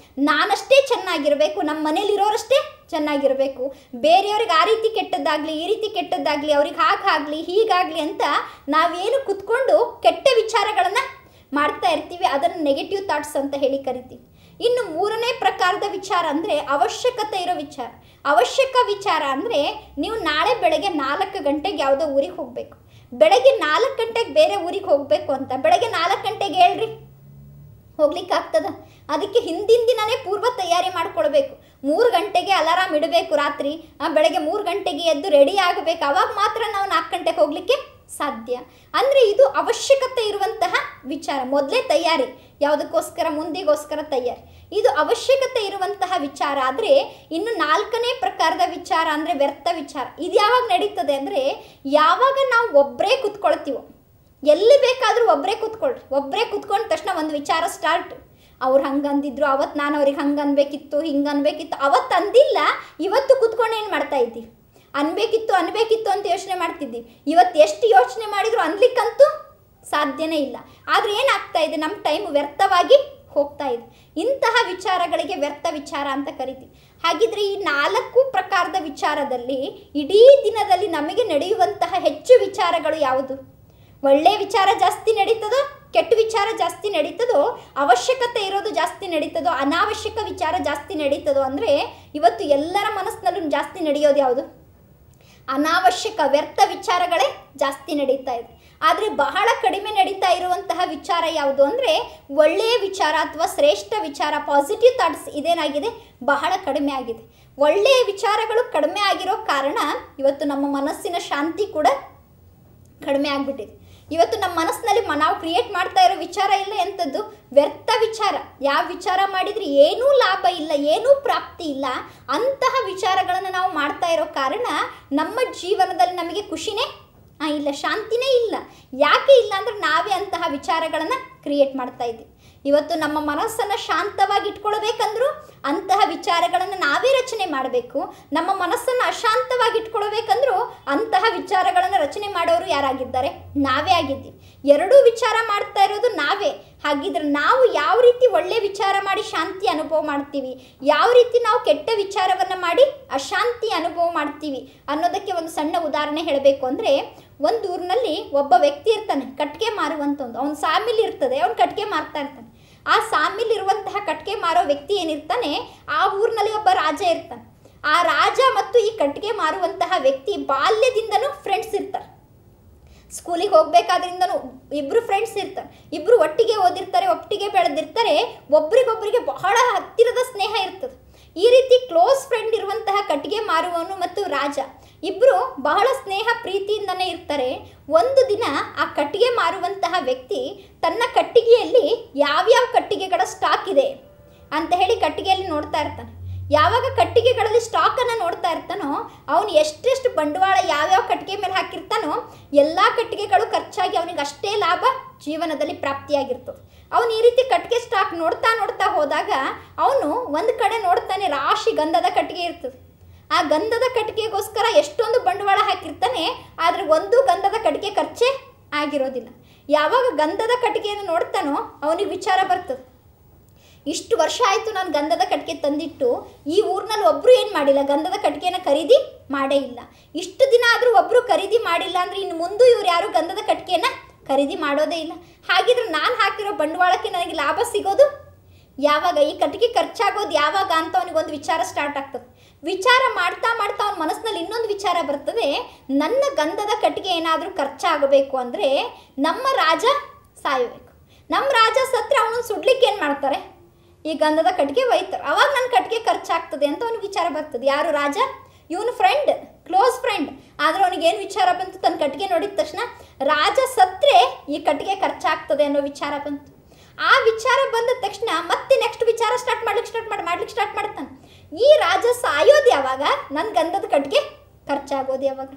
ನಾನಷ್ಟೇ ಚೆನ್ನಾಗಿರಬೇಕು, ನಮ್ಮ ಮನೇಲಿರೋರಷ್ಟೇ ಚೆನ್ನಾಗಿರಬೇಕು, ಬೇರೆಯವ್ರಿಗೆ ಆ ರೀತಿ ಕೆಟ್ಟದ್ದಾಗಲಿ ಈ ರೀತಿ ಕೆಟ್ಟದ್ದಾಗಲಿ, ಅವ್ರಿಗೆ ಹಾಗಾಗಲಿ ಹೀಗಾಗಲಿ ಅಂತ ನಾವೇನು ಕುತ್ಕೊಂಡು ಕೆಟ್ಟ ವಿಚಾರಗಳನ್ನು ಮಾಡ್ತಾ ಇರ್ತೀವಿ ಅದನ್ನು ನೆಗೆಟಿವ್ ಥಾಟ್ಸ್ ಅಂತ ಹೇಳಿ ಕರಿತೀವಿ. ಇನ್ನು 3ನೇ ಪ್ರಕಾರದ ವಿಚಾರ ಅಂದರೆ ಅವಶ್ಯಕತೆ ಇರೋ ವಿಚಾರ. ಅವಶ್ಯಕ ವಿಚಾರ ಅಂದರೆ ನೀವು ನಾಳೆ ಬೆಳಗ್ಗೆ 4 ಗಂಟೆಗೆ ಯಾವುದೋ ಊರಿಗೆ ಹೋಗಬೇಕು, ಬೆಳಗ್ಗೆ 4 ಗಂಟೆಗೆ ಬೇರೆ ಊರಿಗೆ ಹೋಗಬೇಕು ಅಂತ ಬೆಳಗ್ಗೆ 4 ಗಂಟೆಗೆ ಹೇಳ್ರಿ, ಹೋಗ್ಲಿಕ್ಕಾಗ್ತದ? ಅದಕ್ಕೆ ಹಿಂದಿನ ದಿನವೇ ಪೂರ್ವ ತಯಾರಿ ಮಾಡ್ಕೊಳ್ಬೇಕು. 3 ಗಂಟೆಗೆ ಅಲಾರಾಮ್ ಇಡಬೇಕು ರಾತ್ರಿ, ಬೆಳಗ್ಗೆ 3 ಗಂಟೆಗೆ ಎದ್ದು ರೆಡಿ ಆಗಬೇಕು, ಅವಾಗ ಮಾತ್ರ ನಾವು 4 ಗಂಟೆಗೆ ಹೋಗಲಿಕ್ಕೆ ಸಾಧ್ಯ. ಅಂದರೆ ಇದು ಅವಶ್ಯಕತೆ ಇರುವಂತಹ ವಿಚಾರ. ಮೊದಲೇ ತಯಾರಿ, ಯಾವುದಕ್ಕೋಸ್ಕರ, ಮುಂದಿಗೋಸ್ಕರ ತಯಾರಿ, ಇದು ಅವಶ್ಯಕತೆ ಇರುವಂತಹ ವಿಚಾರ. ಆದರೆ ಇನ್ನು 4ನೇ ಪ್ರಕಾರದ ವಿಚಾರ ಅಂದರೆ ವ್ಯರ್ಥ ವಿಚಾರ. ಇದು ಯಾವಾಗ ನಡೀತದೆ ಅಂದರೆ ಯಾವಾಗ ನಾವು ಒಬ್ಬರೇ ಕುತ್ಕೊಳ್ತೀವೋ, ಎಲ್ಲಿ ಬೇಕಾದರೂ ಒಬ್ಬರೇ ಕುತ್ಕೊಳ್ರಿ, ಒಬ್ಬರೇ ಕುತ್ಕೊಂಡ ತಕ್ಷಣ ಒಂದು ವಿಚಾರ ಸ್ಟಾರ್ಟ್. ಅವ್ರು ಹಂಗಂದಿದ್ರು, ಅವತ್ತು ನಾನು ಅವ್ರಿಗೆ ಹಂಗೆ ಅನ್ಬೇಕಿತ್ತು ಹಿಂಗೆ ಅನ್ಬೇಕಿತ್ತು, ಅವತ್ತು ಅಂದಿಲ್ಲ, ಇವತ್ತು ಕುತ್ಕೊಂಡು ಏನು ಮಾಡ್ತಾ ಇದ್ದೀವಿ, ಅನ್ಬೇಕಿತ್ತು ಅಂತ ಯೋಚನೆ ಮಾಡ್ತಿದ್ದೀವಿ. ಇವತ್ತು ಎಷ್ಟು ಯೋಚನೆ ಮಾಡಿದ್ರು ಅನ್ಲಿಕ್ಕಂತೂ ಸಾಧ್ಯನೇ ಇಲ್ಲ. ಆದರೆ ಏನಾಗ್ತಾ ಇದೆ, ನಮ್ಮ ಟೈಮ್ ವ್ಯರ್ಥವಾಗಿ ಹೋಗ್ತಾ ಇದೆ. ಇಂತಹ ವಿಚಾರಗಳಿಗೆ ವ್ಯರ್ಥ ವಿಚಾರ ಅಂತ ಕರಿತೀವಿ. ಹಾಗಿದ್ರೆ ಈ 4 ಪ್ರಕಾರದ ವಿಚಾರದಲ್ಲಿ ಇಡೀ ದಿನದಲ್ಲಿ ನಮಗೆ ನಡೆಯುವಂತಹ ಹೆಚ್ಚು ವಿಚಾರಗಳು ಯಾವುದು? ಒಳ್ಳೆಯ ವಿಚಾರ ಜಾಸ್ತಿ ನಡೀತದೋ, ಕೆಟ್ಟ ವಿಚಾರ ಜಾಸ್ತಿ ನಡೀತದೋ, ಅವಶ್ಯಕತೆ ಇರೋದು ಜಾಸ್ತಿ ನಡೀತದೋ, ಅನಾವಶ್ಯಕ ವಿಚಾರ ಜಾಸ್ತಿ ನಡೀತದೋ ಅಂದರೆ ಇವತ್ತು ಎಲ್ಲರ ಮನಸ್ಸಿನಲ್ಲೂ ಜಾಸ್ತಿ ನಡೆಯೋದು ಯಾವುದು? ಅನಾವಶ್ಯಕ ವ್ಯರ್ಥ ವಿಚಾರಗಳೇ ಜಾಸ್ತಿ ನಡೀತಾ ಇದೆ. ಆದರೆ ಬಹಳ ಕಡಿಮೆ ನಡೀತಾ ಇರುವಂತಹ ವಿಚಾರ ಯಾವುದು ಅಂದರೆ ಒಳ್ಳೆಯ ವಿಚಾರ ಅಥವಾ ಶ್ರೇಷ್ಠ ವಿಚಾರ, ಪಾಸಿಟಿವ್ ಥಾಟ್ಸ್ ಇದೇನಾಗಿದೆ, ಬಹಳ ಕಡಿಮೆ ಆಗಿದೆ. ಒಳ್ಳೆಯ ವಿಚಾರಗಳು ಕಡಿಮೆ ಆಗಿರೋ ಕಾರಣ ಇವತ್ತು ನಮ್ಮ ಮನಸ್ಸಿನ ಶಾಂತಿ ಕೂಡ ಕಡಿಮೆ ಆಗಿಬಿಟ್ಟಿದೆ. ಇವತ್ತು ನಮ್ಮ ಮನಸ್ಸಿನಲ್ಲಿ ನಾವು ಕ್ರಿಯೇಟ್ ಮಾಡ್ತಾ ಇರೋ ವಿಚಾರ ಇಲ್ಲ ಎಂಥದ್ದು, ವ್ಯರ್ಥ ವಿಚಾರ. ಯಾವ ವಿಚಾರ ಮಾಡಿದರೆ ಏನೂ ಲಾಭ ಇಲ್ಲ, ಏನೂ ಪ್ರಾಪ್ತಿ ಇಲ್ಲ, ಅಂತಹ ವಿಚಾರಗಳನ್ನು ನಾವು ಮಾಡ್ತಾ ಇರೋ ಕಾರಣ ನಮ್ಮ ಜೀವನದಲ್ಲಿ ನಮಗೆ ಖುಷಿನೇ ಇಲ್ಲ, ಶಾಂತಿನೇ ಇಲ್ಲ. ಯಾಕೆ ಇಲ್ಲ ಅಂದರೆ ನಾವೇ ಅಂತಹ ವಿಚಾರಗಳನ್ನು ಕ್ರಿಯೇಟ್ ಮಾಡ್ತಾ ಇದ್ದೀವಿ. ಇವತ್ತು ನಮ್ಮ ಮನಸ್ಸನ್ನು ಶಾಂತವಾಗಿ ಇಟ್ಕೊಳ್ಬೇಕಂದ್ರೂ ಅಂತಹ ವಿಚಾರಗಳನ್ನು ನಾವೇ ರಚನೆ ಮಾಡಬೇಕು. ನಮ್ಮ ಮನಸ್ಸನ್ನು ಅಶಾಂತವಾಗಿ ಇಟ್ಕೊಳ್ಬೇಕಂದ್ರೂ ಅಂತಹ ವಿಚಾರಗಳನ್ನು ರಚನೆ ಮಾಡೋರು ಯಾರಾಗಿದ್ದಾರೆ? ನಾವೇ ಆಗಿದ್ದೀವಿ. ಎರಡೂ ವಿಚಾರ ಮಾಡ್ತಾ ಇರೋದು ನಾವೇ. ಹಾಗಿದ್ರೆ ನಾವು ಯಾವ ರೀತಿ ಒಳ್ಳೆ ವಿಚಾರ ಮಾಡಿ ಶಾಂತಿ ಅನುಭವ ಮಾಡ್ತೀವಿ, ಯಾವ ರೀತಿ ನಾವು ಕೆಟ್ಟ ವಿಚಾರವನ್ನು ಮಾಡಿ ಅಶಾಂತಿ ಅನುಭವ ಮಾಡ್ತೀವಿ ಅನ್ನೋದಕ್ಕೆ ಒಂದು ಸಣ್ಣ ಉದಾಹರಣೆ ಹೇಳಬೇಕು ಅಂದರೆ, ಒಂದು ಊರಿನಲ್ಲಿ ಒಬ್ಬ ವ್ಯಕ್ತಿ ಇರ್ತಾನೆ, ಕಟ್ಟಿಗೆ ಮಾರುವಂಥ ಅವನ ಸಾಮಿಲ್ ಇರ್ತದೆ, ಅವನು ಕಟ್ಟಿಗೆ ಮಾರ್ತಾ ಇರ್ತಾನೆ. ಆ ಸಾಮಿಲ್ ಇರುವಂತಹ ಕಟ್ಟಿಗೆ ಮಾರೋ ವ್ಯಕ್ತಿ ಏನಿರ್ತಾನೆ, ಆ ಊರಿನಲ್ಲಿ ಒಬ್ಬ ರಾಜ ಇರ್ತಾನೆ. ಆ ರಾಜ ಮತ್ತು ಈ ಕಟ್ಟಿಗೆ ಮಾರುವಂತಹ ವ್ಯಕ್ತಿ ಬಾಲ್ಯದಿಂದನೂ ಫ್ರೆಂಡ್ಸ್ ಇರ್ತಾರೆ. ಸ್ಕೂಲಿಗೆ ಹೋಗ್ಬೇಕಾದ್ರಿಂದನೂ ಇಬ್ಬರು ಫ್ರೆಂಡ್ಸ್ ಇರ್ತಾರೆ, ಇಬ್ಬರು ಒಟ್ಟಿಗೆ ಓದಿರ್ತಾರೆ, ಒಟ್ಟಿಗೆ ಬೆಳೆದಿರ್ತಾರೆ, ಒಬ್ರಿಗೊಬ್ಬರಿಗೆ ಬಹಳ ಹತ್ತಿರದ ಸ್ನೇಹ ಇರ್ತದೆ. ಈ ರೀತಿ ಕ್ಲೋಸ್ ಫ್ರೆಂಡ್ ಇರುವಂತಹ ಕಟ್ಟಿಗೆ ಮಾರುವವನು ಮತ್ತು ರಾಜ ಇಬ್ಬರು ಬಹಳ ಸ್ನೇಹ ಪ್ರೀತಿಯಿಂದನೇ ಇರ್ತಾರೆ. ಒಂದು ದಿನ ಆ ಕಟ್ಟಿಗೆ ಮಾರುವಂತಹ ವ್ಯಕ್ತಿ ತನ್ನ ಕಟ್ಟಿಗೆಯಲ್ಲಿ ಯಾವ್ಯಾವ ಕಟ್ಟಿಗೆಗಳ ಸ್ಟಾಕ್ ಇದೆ ಅಂತ ಹೇಳಿ ಕಟ್ಟಿಗೆಯಲ್ಲಿ ನೋಡ್ತಾ ಇರ್ತಾನೆ. ಯಾವಾಗ ಕಟ್ಟಿಗೆಗಳಲ್ಲಿ ಸ್ಟಾಕನ್ನು ನೋಡ್ತಾ ಇರ್ತಾನೋ ಅವನು ಎಷ್ಟೆಷ್ಟು ಬಂಡವಾಳ ಯಾವ್ಯಾವ ಕಟ್ಟಿಗೆ ಮೇಲೆ ಹಾಕಿರ್ತಾನೋ ಎಲ್ಲ ಕಟ್ಟಿಗೆಗಳು ಖರ್ಚಾಗಿ ಅವನಿಗೆ ಅಷ್ಟೇ ಲಾಭ ಜೀವನದಲ್ಲಿ ಪ್ರಾಪ್ತಿಯಾಗಿರ್ತದೆ. ಅವನು ಈ ರೀತಿ ಕಟ್ಟಿಗೆ ಸ್ಟಾಕ್ ನೋಡ್ತಾ ನೋಡ್ತಾ ಹೋದಾಗ ಅವನು ಒಂದು ಕಡೆ ನೋಡ್ತಾನೆ, ರಾಶಿ ಗಂಧದ ಕಟ್ಟಿಗೆ ಇರ್ತದೆ. ಆ ಗಂಧದ ಕಟ್ಟಿಗೆಗೋಸ್ಕರ ಎಷ್ಟೊಂದು ಬಂಡವಾಳ ಹಾಕಿರ್ತಾನೆ, ಆದರೆ ಒಂದು ಗಂಧದ ಕಟ್ಟಿಗೆ ಖರ್ಚೇ ಆಗಿರೋದಿಲ್ಲ. ಯಾವಾಗ ಗಂಧದ ಕಟ್ಟಿಗೆಯನ್ನು ನೋಡ್ತಾನೋ ಅವನಿಗೆ ವಿಚಾರ ಬರ್ತದೆ, ಇಷ್ಟು ವರ್ಷ ಆಯಿತು ನಾನು ಗಂಧದ ಕಟ್ಟಿಗೆ ತಂದಿಟ್ಟು, ಈ ಊರಿನಲ್ಲಿ ಒಬ್ಬರು ಏನು ಮಾಡಿಲ್ಲ, ಗಂಧದ ಕಟ್ಟಿಗೆಯನ್ನು ಖರೀದಿ ಮಾಡೇ ಇಲ್ಲ. ಇಷ್ಟು ದಿನ ಆದರೂ ಒಬ್ಬರು ಖರೀದಿ ಮಾಡಿಲ್ಲ ಅಂದರೆ ಇನ್ನು ಮುಂದೆ ಇವ್ರು ಯಾರು ಗಂಧದ ಕಟ್ಟಿಗೆಯನ್ನು ಖರೀದಿ ಮಾಡೋದೇ ಇಲ್ಲ. ಹಾಗಿದ್ರೆ ನಾನು ಹಾಕಿರೋ ಬಂಡವಾಳಕ್ಕೆ ನನಗೆ ಲಾಭ ಸಿಗೋದು ಯಾವಾಗ, ಈ ಕಟ್ಟಿಗೆ ಖರ್ಚಾಗೋದು ಯಾವಾಗ ಅಂತ ಅವನಿಗೊಂದು ವಿಚಾರ ಸ್ಟಾರ್ಟ್ ಆಗ್ತದೆ. ವಿಚಾರ ಮಾಡ್ತಾ ಮಾಡ್ತಾ ಅವನ ಮನಸ್ಸಿನಲ್ಲಿ ಇನ್ನೊಂದು ವಿಚಾರ ಬರ್ತದೆ, ನನ್ನ ಗಂಧದ ಕಟ್ಟಿಗೆ ಏನಾದರೂ ಖರ್ಚಾಗಬೇಕು ಅಂದರೆ ನಮ್ಮ ರಾಜ ಸಾಯಬೇಕು. ನಮ್ಮ ರಾಜ ಸತ್ರೆ ಅವನನ್ನು ಸುಡ್ಲಿಕ್ಕೆ ಏನು ಮಾಡ್ತಾರೆ, ಈ ಗಂಧದ ಕಟ್ಟಿಗೆ ಒಯ್ತಾರೆ, ಅವಾಗ ನನ್ನ ಕಟ್ಟಿಗೆ ಖರ್ಚಾಗ್ತದೆ ಅಂತ ಅವನಿಗೆ ವಿಚಾರ ಬರ್ತದೆ. ಯಾರು ರಾಜ? ಇವನು ಫ್ರೆಂಡ್, ಕ್ಲೋಸ್ ಫ್ರೆಂಡ್. ಆದರೆ ಅವನಿಗೇನು ವಿಚಾರ ಬಂತು, ತನ್ನ ಕಟ್ಟಿಗೆ ನೋಡಿದ ತಕ್ಷಣ ರಾಜ ಸತ್ರೆ ಈ ಕಟ್ಟಿಗೆ ಖರ್ಚಾಗ್ತದೆ ಅನ್ನೋ ವಿಚಾರ ಬಂತು. ಆ ವಿಚಾರ ಬಂದ ತಕ್ಷಣ ಮತ್ತೆ ನೆಕ್ಸ್ಟ್ ವಿಚಾರ ಮಾಡ್ಲಿಕ್ಕೆ ಸ್ಟಾರ್ಟ್ ಮಾಡ್ತಾನೆ. ಈ ರಾಜ ಸಾಯೋದು ಯಾವಾಗ, ನನ್ನ ಗಂಧದ ಕಟ್ಟಿಗೆ ಖರ್ಚಾಗೋದು ಯಾವಾಗ?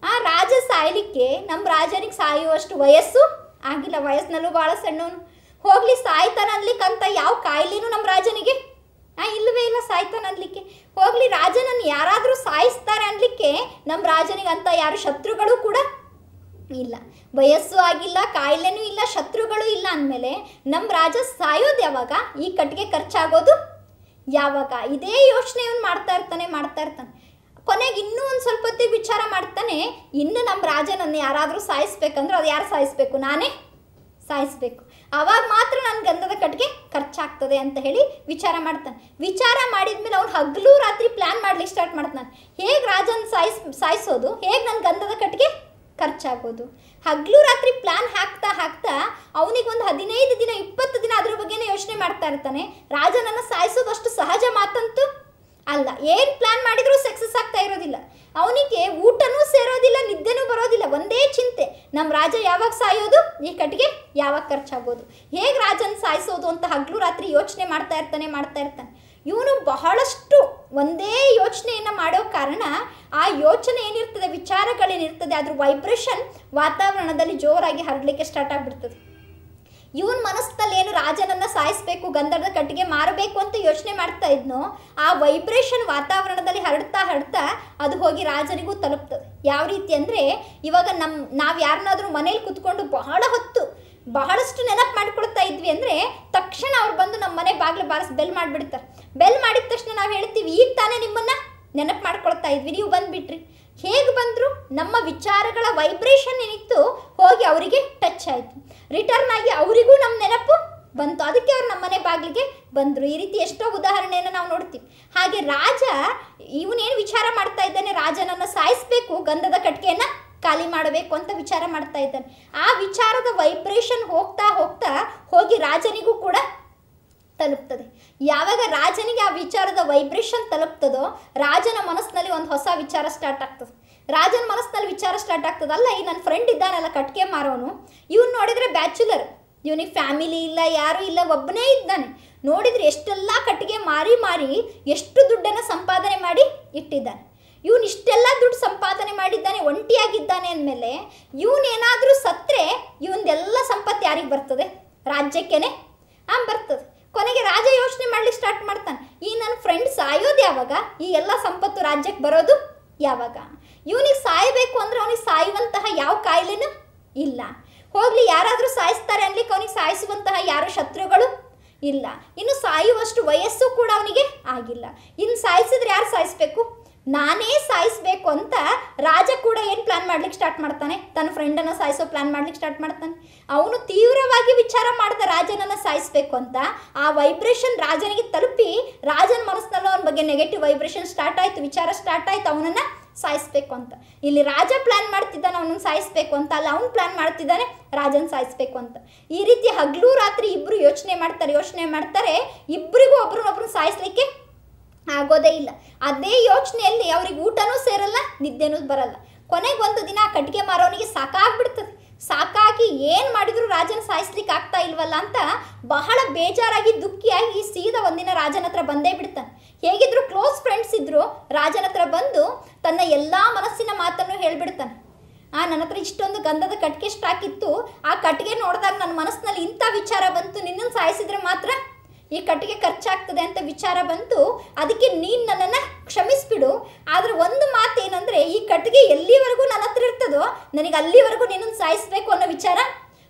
ಆ ರಾಜ ಸಾಯಲಿಕ್ಕೆ ನಮ್ಮ ರಾಜನಿಗೆ ಸಾಯುವಷ್ಟು ವಯಸ್ಸು ಆಗಿಲ್ಲ, ವಯಸ್ಸಿನಲ್ಲೂ ಭಾಳ ಸಣ್ಣವನು. ಹೋಗಲಿ ಸಾಯ್ತಾನ ಅನ್ಲಿಕ್ಕಂತ ಯಾವ ಕಾಯಿಲೆನೂ ನಮ್ಮ ರಾಜನಿಗೆ ಇಲ್ಲವೇ ಇಲ್ಲ, ಸಾಯ್ತಾನ ಅನ್ಲಿಕ್ಕೆ. ಹೋಗಲಿ ರಾಜನನ್ನು ಯಾರಾದರೂ ಸಾಯಿಸ್ತಾರೆ ಅನ್ಲಿಕ್ಕೆ ನಮ್ಮ ರಾಜನಿಗೆ ಅಂತ ಯಾರು ಶತ್ರುಗಳು ಕೂಡ ಇಲ್ಲ. ವಯಸ್ಸು ಆಗಿಲ್ಲ, ಕಾಯಿಲೆನೂ ಇಲ್ಲ, ಶತ್ರುಗಳು ಇಲ್ಲ ಅಂದಮೇಲೆ ನಮ್ಮ ರಾಜ ಸಾಯೋದು ಯಾವಾಗ, ಈ ಕಟ್ಟಿಗೆ ಖರ್ಚಾಗೋದು ಯಾವಾಗ? ಇದೇ ಯೋಚನೆ ಇವನು ಮಾಡ್ತಾ ಇರ್ತಾನೆ. ಕೊನೆಗೆ ಇನ್ನೂ ಒಂದು ಸ್ವಲ್ಪ ಹೊತ್ತಿಗೆ ವಿಚಾರ ಮಾಡ್ತಾನೆ, ಇನ್ನು ನಮ್ಮ ರಾಜನನ್ನು ಯಾರಾದರೂ ಸಾಯಿಸ್ಬೇಕಂದ್ರೆ ಅದು ಯಾರು ಸಾಯಿಸ್ಬೇಕು, ನಾನೇ ಸಾಯಿಸ್ಬೇಕು, ಆವಾಗ ಮಾತ್ರ ನನ್ನ ಗಂಧದ ಕಟ್ಟಿಗೆ ಖರ್ಚಾಗ್ತದೆ ಅಂತ ಹೇಳಿ ವಿಚಾರ ಮಾಡ್ತಾನೆ. ವಿಚಾರ ಮಾಡಿದ್ಮೇಲೆ ಅವ್ನು ಹಗಲು ರಾತ್ರಿ ಪ್ಲ್ಯಾನ್ ಮಾಡ್ಲಿಕ್ಕೆ ಸ್ಟಾರ್ಟ್ ಮಾಡ್ತಾನೆ. ಹೇಗೆ ರಾಜನ ಸಾಯಿಸೋದು, ಹೇಗೆ ನನ್ನ ಗಂಧದ ಕಟ್ಟಿಗೆ ಖರ್ಚಾಗೋದು. ಹಗಲು ರಾತ್ರಿ ಪ್ಲ್ಯಾನ್ ಹಾಕ್ತಾ ಅವನಿಗೆ ಒಂದು 15 ದಿನ 20 ದಿನ ಅದ್ರ ಬಗ್ಗೆನೇ ಯೋಚನೆ ಮಾಡ್ತಾ ಇರ್ತಾನೆ. ರಾಜನನ್ನು ಸಾಯಿಸೋದು ಅಷ್ಟು ಸಹಜ ಮಾತಂತೂ ಅಲ್ಲ. ಏನು ಪ್ಲ್ಯಾನ್ ಮಾಡಿದರೂ ಸಕ್ಸಸ್ ಆಗ್ತಾ ಇರೋದಿಲ್ಲ. ಅವನಿಗೆ ಊಟನೂ ಸೇರೋದಿಲ್ಲ, ನಿದ್ದೆನೂ ಬರೋದಿಲ್ಲ, ಒಂದೇ ಚಿಂತೆ, ನಮ್ಮ ರಾಜ ಯಾವಾಗ ಸಾಯೋದು, ಈ ಕಟ್ಟಿಗೆ ಯಾವಾಗ ಖರ್ಚಾಗೋದು, ಹೇಗೆ ರಾಜನ ಸಾಯಿಸೋದು ಅಂತ ಹಗಲು ರಾತ್ರಿ ಯೋಚನೆ ಮಾಡ್ತಾ ಇರ್ತಾನೆ. ಇವನು ಬಹಳಷ್ಟು ಒಂದೇ ಯೋಚನೆಯನ್ನು ಮಾಡೋ ಕಾರಣ ಆ ಯೋಚನೆ ಏನಿರ್ತದೆ, ವಿಚಾರಗಳೇನಿರ್ತದೆ, ಅದ್ರ ವೈಬ್ರೇಷನ್ ವಾತಾವರಣದಲ್ಲಿ ಜೋರಾಗಿ ಹರಡಲಿಕ್ಕೆ ಸ್ಟಾರ್ಟ್ ಆಗಿಬಿಡ್ತದೆ. ಇವನ ಮನಸ್ಸಿನಲ್ಲಿ ಏನು ರಾಜನನ್ನು ಸಾಯಿಸಬೇಕು, ಗಂಧದ ಕಟ್ಟಿಗೆ ಮಾರಬೇಕು ಅಂತ ಯೋಚನೆ ಮಾಡ್ತಾ ಇದ್ನೋ, ಆ ವೈಬ್ರೇಷನ್ ವಾತಾವರಣದಲ್ಲಿ ಹರಡ್ತಾ ಅದು ಹೋಗಿ ರಾಜನಿಗೂ ತಲುಪ್ತದೆ. ಯಾವ ರೀತಿ ಅಂದರೆ, ಇವಾಗ ನಾವು ಯಾರನ್ನಾದರೂ ಮನೇಲಿ ಕೂತ್ಕೊಂಡು ಬಹಳ ಹೊತ್ತು ಬಹಳಷ್ಟು ನೆನಪು ಮಾಡ್ಕೊಳ್ತಾ ಇದ್ವಿ ಅಂದರೆ ತಕ್ಷಣ ಅವ್ರು ಬಂದು ನಮ್ಮ ಮನೆ ಬಾಗಿಲು ಬಾರಿಸಿ ಬೆಲ್ ಮಾಡಿಬಿಡ್ತಾರೆ. ಬೆಲ್ ಮಾಡಿದ ತಕ್ಷಣ ನಾವು ಹೇಳ್ತೀವಿ, ಈಗ ತಾನೇ ನಿಮ್ಮನ್ನು ನೆನಪು ಮಾಡ್ಕೊಳ್ತಾ ಇದ್ವಿ, ನೀವು ಬಂದುಬಿಟ್ರಿ. ಹೇಗೆ ಬಂದರು? ನಮ್ಮ ವಿಚಾರಗಳ ವೈಬ್ರೇಷನ್ ಏನಿತ್ತು ಹೋಗಿ ಅವರಿಗೆ ಟಚ್ ಆಯಿತು. ರಿಟರ್ನ್ ಆಗಿ ಅವರಿಗೂ ನಮ್ಮ ನೆನಪು ಬಂತು, ಅದಕ್ಕೆ ಅವ್ರು ನಮ್ಮನೆ ಬಾಗಿಲಿಗೆ ಬಂದರು. ಈ ರೀತಿ ಎಷ್ಟೋ ಉದಾಹರಣೆಯನ್ನು ನಾವು ನೋಡ್ತೀವಿ. ಹಾಗೆ ರಾಜ ಇವನೇನು ವಿಚಾರ ಮಾಡ್ತಾ ಇದ್ದಾನೆ, ರಾಜನನ್ನು ಸಾಯಿಸಬೇಕು, ಗಂಧದ ಕಟ್ಟಿಗೆಯನ್ನು ಖಾಲಿ ಮಾಡಬೇಕು ಅಂತ ವಿಚಾರ ಮಾಡ್ತಾ ಇದ್ದಾನೆ. ಆ ವಿಚಾರದ ವೈಬ್ರೇಷನ್ ಹೋಗ್ತಾ ಹೋಗ್ತಾ ಹೋಗಿ ರಾಜನಿಗೂ ಕೂಡ ತಲುಪ್ತದೆ. ಯಾವಾಗ ರಾಜನಿಗೆ ಆ ವಿಚಾರದ ವೈಬ್ರೇಷನ್ ತಲುಪ್ತದೋ ರಾಜನ ಮನಸ್ಸಿನಲ್ಲಿ ಒಂದು ಹೊಸ ವಿಚಾರ ಸ್ಟಾರ್ಟ್ ಆಗ್ತದೆ. ರಾಜನ ಮನಸ್ಸಿನಲ್ಲಿ ವಿಚಾರ ಸ್ಟಾರ್ಟ್ ಆಗ್ತದೆ, ಅಲ್ಲ ಈ ನನ್ನ ಫ್ರೆಂಡ್ ಇದ್ದಾನಲ್ಲ ಕಟ್ಟಿಗೆ ಮಾರೋನು, ಇವನು ನೋಡಿದರೆ ಬ್ಯಾಚುಲರ್, ಇವನಿಗೆ ಫ್ಯಾಮಿಲಿ ಇಲ್ಲ, ಯಾರೂ ಇಲ್ಲ, ಒಬ್ಬನೇ ಇದ್ದಾನೆ. ನೋಡಿದರೆ ಎಷ್ಟೆಲ್ಲ ಕಟ್ಟಿಗೆ ಮಾರಿ ಮಾರಿ ಎಷ್ಟು ದುಡ್ಡನ್ನು ಸಂಪಾದನೆ ಮಾಡಿ ಇಟ್ಟಿದ್ದಾನೆ. ಇವನು ಇಷ್ಟೆಲ್ಲ ದುಡ್ಡು ಸಂಪಾದನೆ ಮಾಡಿದ್ದಾನೆ, ಒಂಟಿಯಾಗಿದ್ದಾನೆ ಅಂದಮೇಲೆ ಇವನೇನಾದರೂ ಸತ್ತರೆ ಇವನ್ನೆಲ್ಲ ಸಂಪತ್ತು ಯಾರಿಗೆ ಬರ್ತದೆ? ರಾಜ್ಯಕ್ಕೇನೆ ಬರ್ತದೆ. ಕೊನೆಗೆ ರಾಜ ಯೋಚನೆ ಮಾಡ್ಲಿಕ್ಕೆ ಸ್ಟಾರ್ಟ್ ಮಾಡ್ತಾನೆ, ಈ ನನ್ನ ಫ್ರೆಂಡ್ ಸಾಯೋದು ಯಾವಾಗ, ಈ ಎಲ್ಲ ಸಂಪತ್ತು ರಾಜ್ಯಕ್ಕೆ ಬರೋದು ಯಾವಾಗ? ಇವನಿಗೆ ಸಾಯಬೇಕು ಅಂದರೆ ಅವನಿಗೆ ಸಾಯುವಂತಹ ಯಾವ ಕಾಯಿಲೆನೂ ಇಲ್ಲ. ಹೋಗಲಿ, ಯಾರಾದರೂ ಸಾಯಿಸ್ತಾರೆ ಅನ್ಲಿಕ್ಕೆ ಅವನಿಗೆ ಸಾಯಿಸುವಂತಹ ಯಾರು ಶತ್ರುಗಳು ಇಲ್ಲ. ಇನ್ನು ಸಾಯುವಷ್ಟು ವಯಸ್ಸು ಕೂಡ ಅವನಿಗೆ ಆಗಿಲ್ಲ. ಇನ್ನು ಸಾಯಿಸಿದ್ರೆ ಯಾರು ಸಾಯಿಸಬೇಕು? ನಾನೇ ಸಾಯಿಸಬೇಕು ಅಂತ ರಾಜ ಕೂಡ ಏನು ಪ್ಲ್ಯಾನ್ ಮಾಡ್ಲಿಕ್ಕೆ ಸ್ಟಾರ್ಟ್ ಮಾಡ್ತಾನೆ? ತನ್ನ ಫ್ರೆಂಡನ್ನು ಸಾಯಿಸೋ ಪ್ಲ್ಯಾನ್ ಮಾಡ್ಲಿಕ್ಕೆ ಸ್ಟಾರ್ಟ್ ಮಾಡ್ತಾನೆ. ಅವನು ತೀವ್ರವಾಗಿ ವಿಚಾರ ಮಾಡಿದ ರಾಜನನ್ನು ಸಾಯಿಸಬೇಕು ಅಂತ. ಆ ವೈಬ್ರೇಷನ್ ರಾಜನಿಗೆ ತಲುಪಿ ರಾಜನ ಮನಸ್ಸಿನಲ್ಲೂ ಅವನ ಬಗ್ಗೆ ನೆಗೆಟಿವ್ ವೈಬ್ರೇಷನ್ ಸ್ಟಾರ್ಟ್ ಆಯಿತು, ವಿಚಾರ ಸ್ಟಾರ್ಟ್ ಆಯಿತು, ಅವನನ್ನು ಸಾಯಿಸಬೇಕು ಅಂತ. ಇಲ್ಲಿ ರಾಜ ಪ್ಲ್ಯಾನ್ ಮಾಡ್ತಿದ್ದಾನೆ ಅವನನ್ನು ಸಾಯಿಸಬೇಕು ಅಂತ, ಅಲ್ಲ ಅವನು ಪ್ಲ್ಯಾನ್ ಮಾಡ್ತಿದ್ದಾನೆ ರಾಜನ ಸಾಯಿಸಬೇಕು ಅಂತ. ಈ ರೀತಿ ಹಗಲು ರಾತ್ರಿ ಇಬ್ಬರು ಯೋಚನೆ ಮಾಡ್ತಾರೆ. ಇಬ್ಬರಿಗೂ ಒಬ್ರನ್ನೊಬ್ರು ಸಾಯಿಸಲಿಕ್ಕೆ ಆಗೋದೇ ಇಲ್ಲ. ಅದೇ ಯೋಚನೆಯಲ್ಲಿ ಅವ್ರಿಗೆ ಊಟನೂ ಸೇರಲ್ಲ, ನಿದ್ದೆನೂ ಬರಲ್ಲ. ಕೊನೆಗೆ ಒಂದು ದಿನ ಆ ಕಟ್ಟಿಗೆ ಮಾರೋನಿಗೆ ಸಾಕಾಗ್ಬಿಡ್ತದೆ. ಸಾಕಾಗಿ ಏನು ಮಾಡಿದ್ರು ರಾಜನ ಸಾಯಿಸ್ಲಿಕ್ಕೆ ಆಗ್ತಾ ಇಲ್ವಲ್ಲ ಅಂತ ಬಹಳ ಬೇಜಾರಾಗಿ ದುಃಖಿಯಾಗಿ ಸೀದಾ ಒಂದಿನ ರಾಜನ ಹತ್ರ ಬಂದೇ ಬಿಡ್ತಾನೆ. ಹೇಗಿದ್ರು ಕ್ಲೋಸ್ ಫ್ರೆಂಡ್ಸ್ ಇದ್ರು, ರಾಜನ ಹತ್ರ ಬಂದು ತನ್ನ ಎಲ್ಲ ಮನಸ್ಸಿನ ಮಾತನ್ನು ಹೇಳ್ಬಿಡ್ತಾನೆ. ನನ್ನ ಹತ್ರ ಇಷ್ಟೊಂದು ಗಂಧದ ಕಟ್ಟಿಗೆ ಸ್ಟಾಕ್ ಇತ್ತು, ಆ ಕಟ್ಟಿಗೆ ನೋಡಿದಾಗ ನನ್ನ ಮನಸ್ಸಿನಲ್ಲಿ ಇಂಥ ವಿಚಾರ ಬಂತು, ನಿನ್ನನ್ನು ಸಾಯಿಸಿದ್ರೆ ಮಾತ್ರ ಈ ಕಟ್ಟಿಗೆ ಖರ್ಚಾಗ್ತದೆ ಅಂತ ವಿಚಾರ ಬಂತು. ಅದಕ್ಕೆ ನೀನು ನನ್ನನ್ನು ಕ್ಷಮಿಸ್ಬಿಡು. ಆದರೆ ಒಂದು ಮಾತು ಏನಂದರೆ, ಈ ಕಟ್ಟಿಗೆ ಎಲ್ಲಿವರೆಗೂ ನನ್ನ ಹತ್ರ ಇರ್ತದೋ ನನಗೆ ಅಲ್ಲಿವರೆಗೂ ನಿನ್ನನ್ನು ಸಾಯಿಸಬೇಕು ಅನ್ನೋ ವಿಚಾರ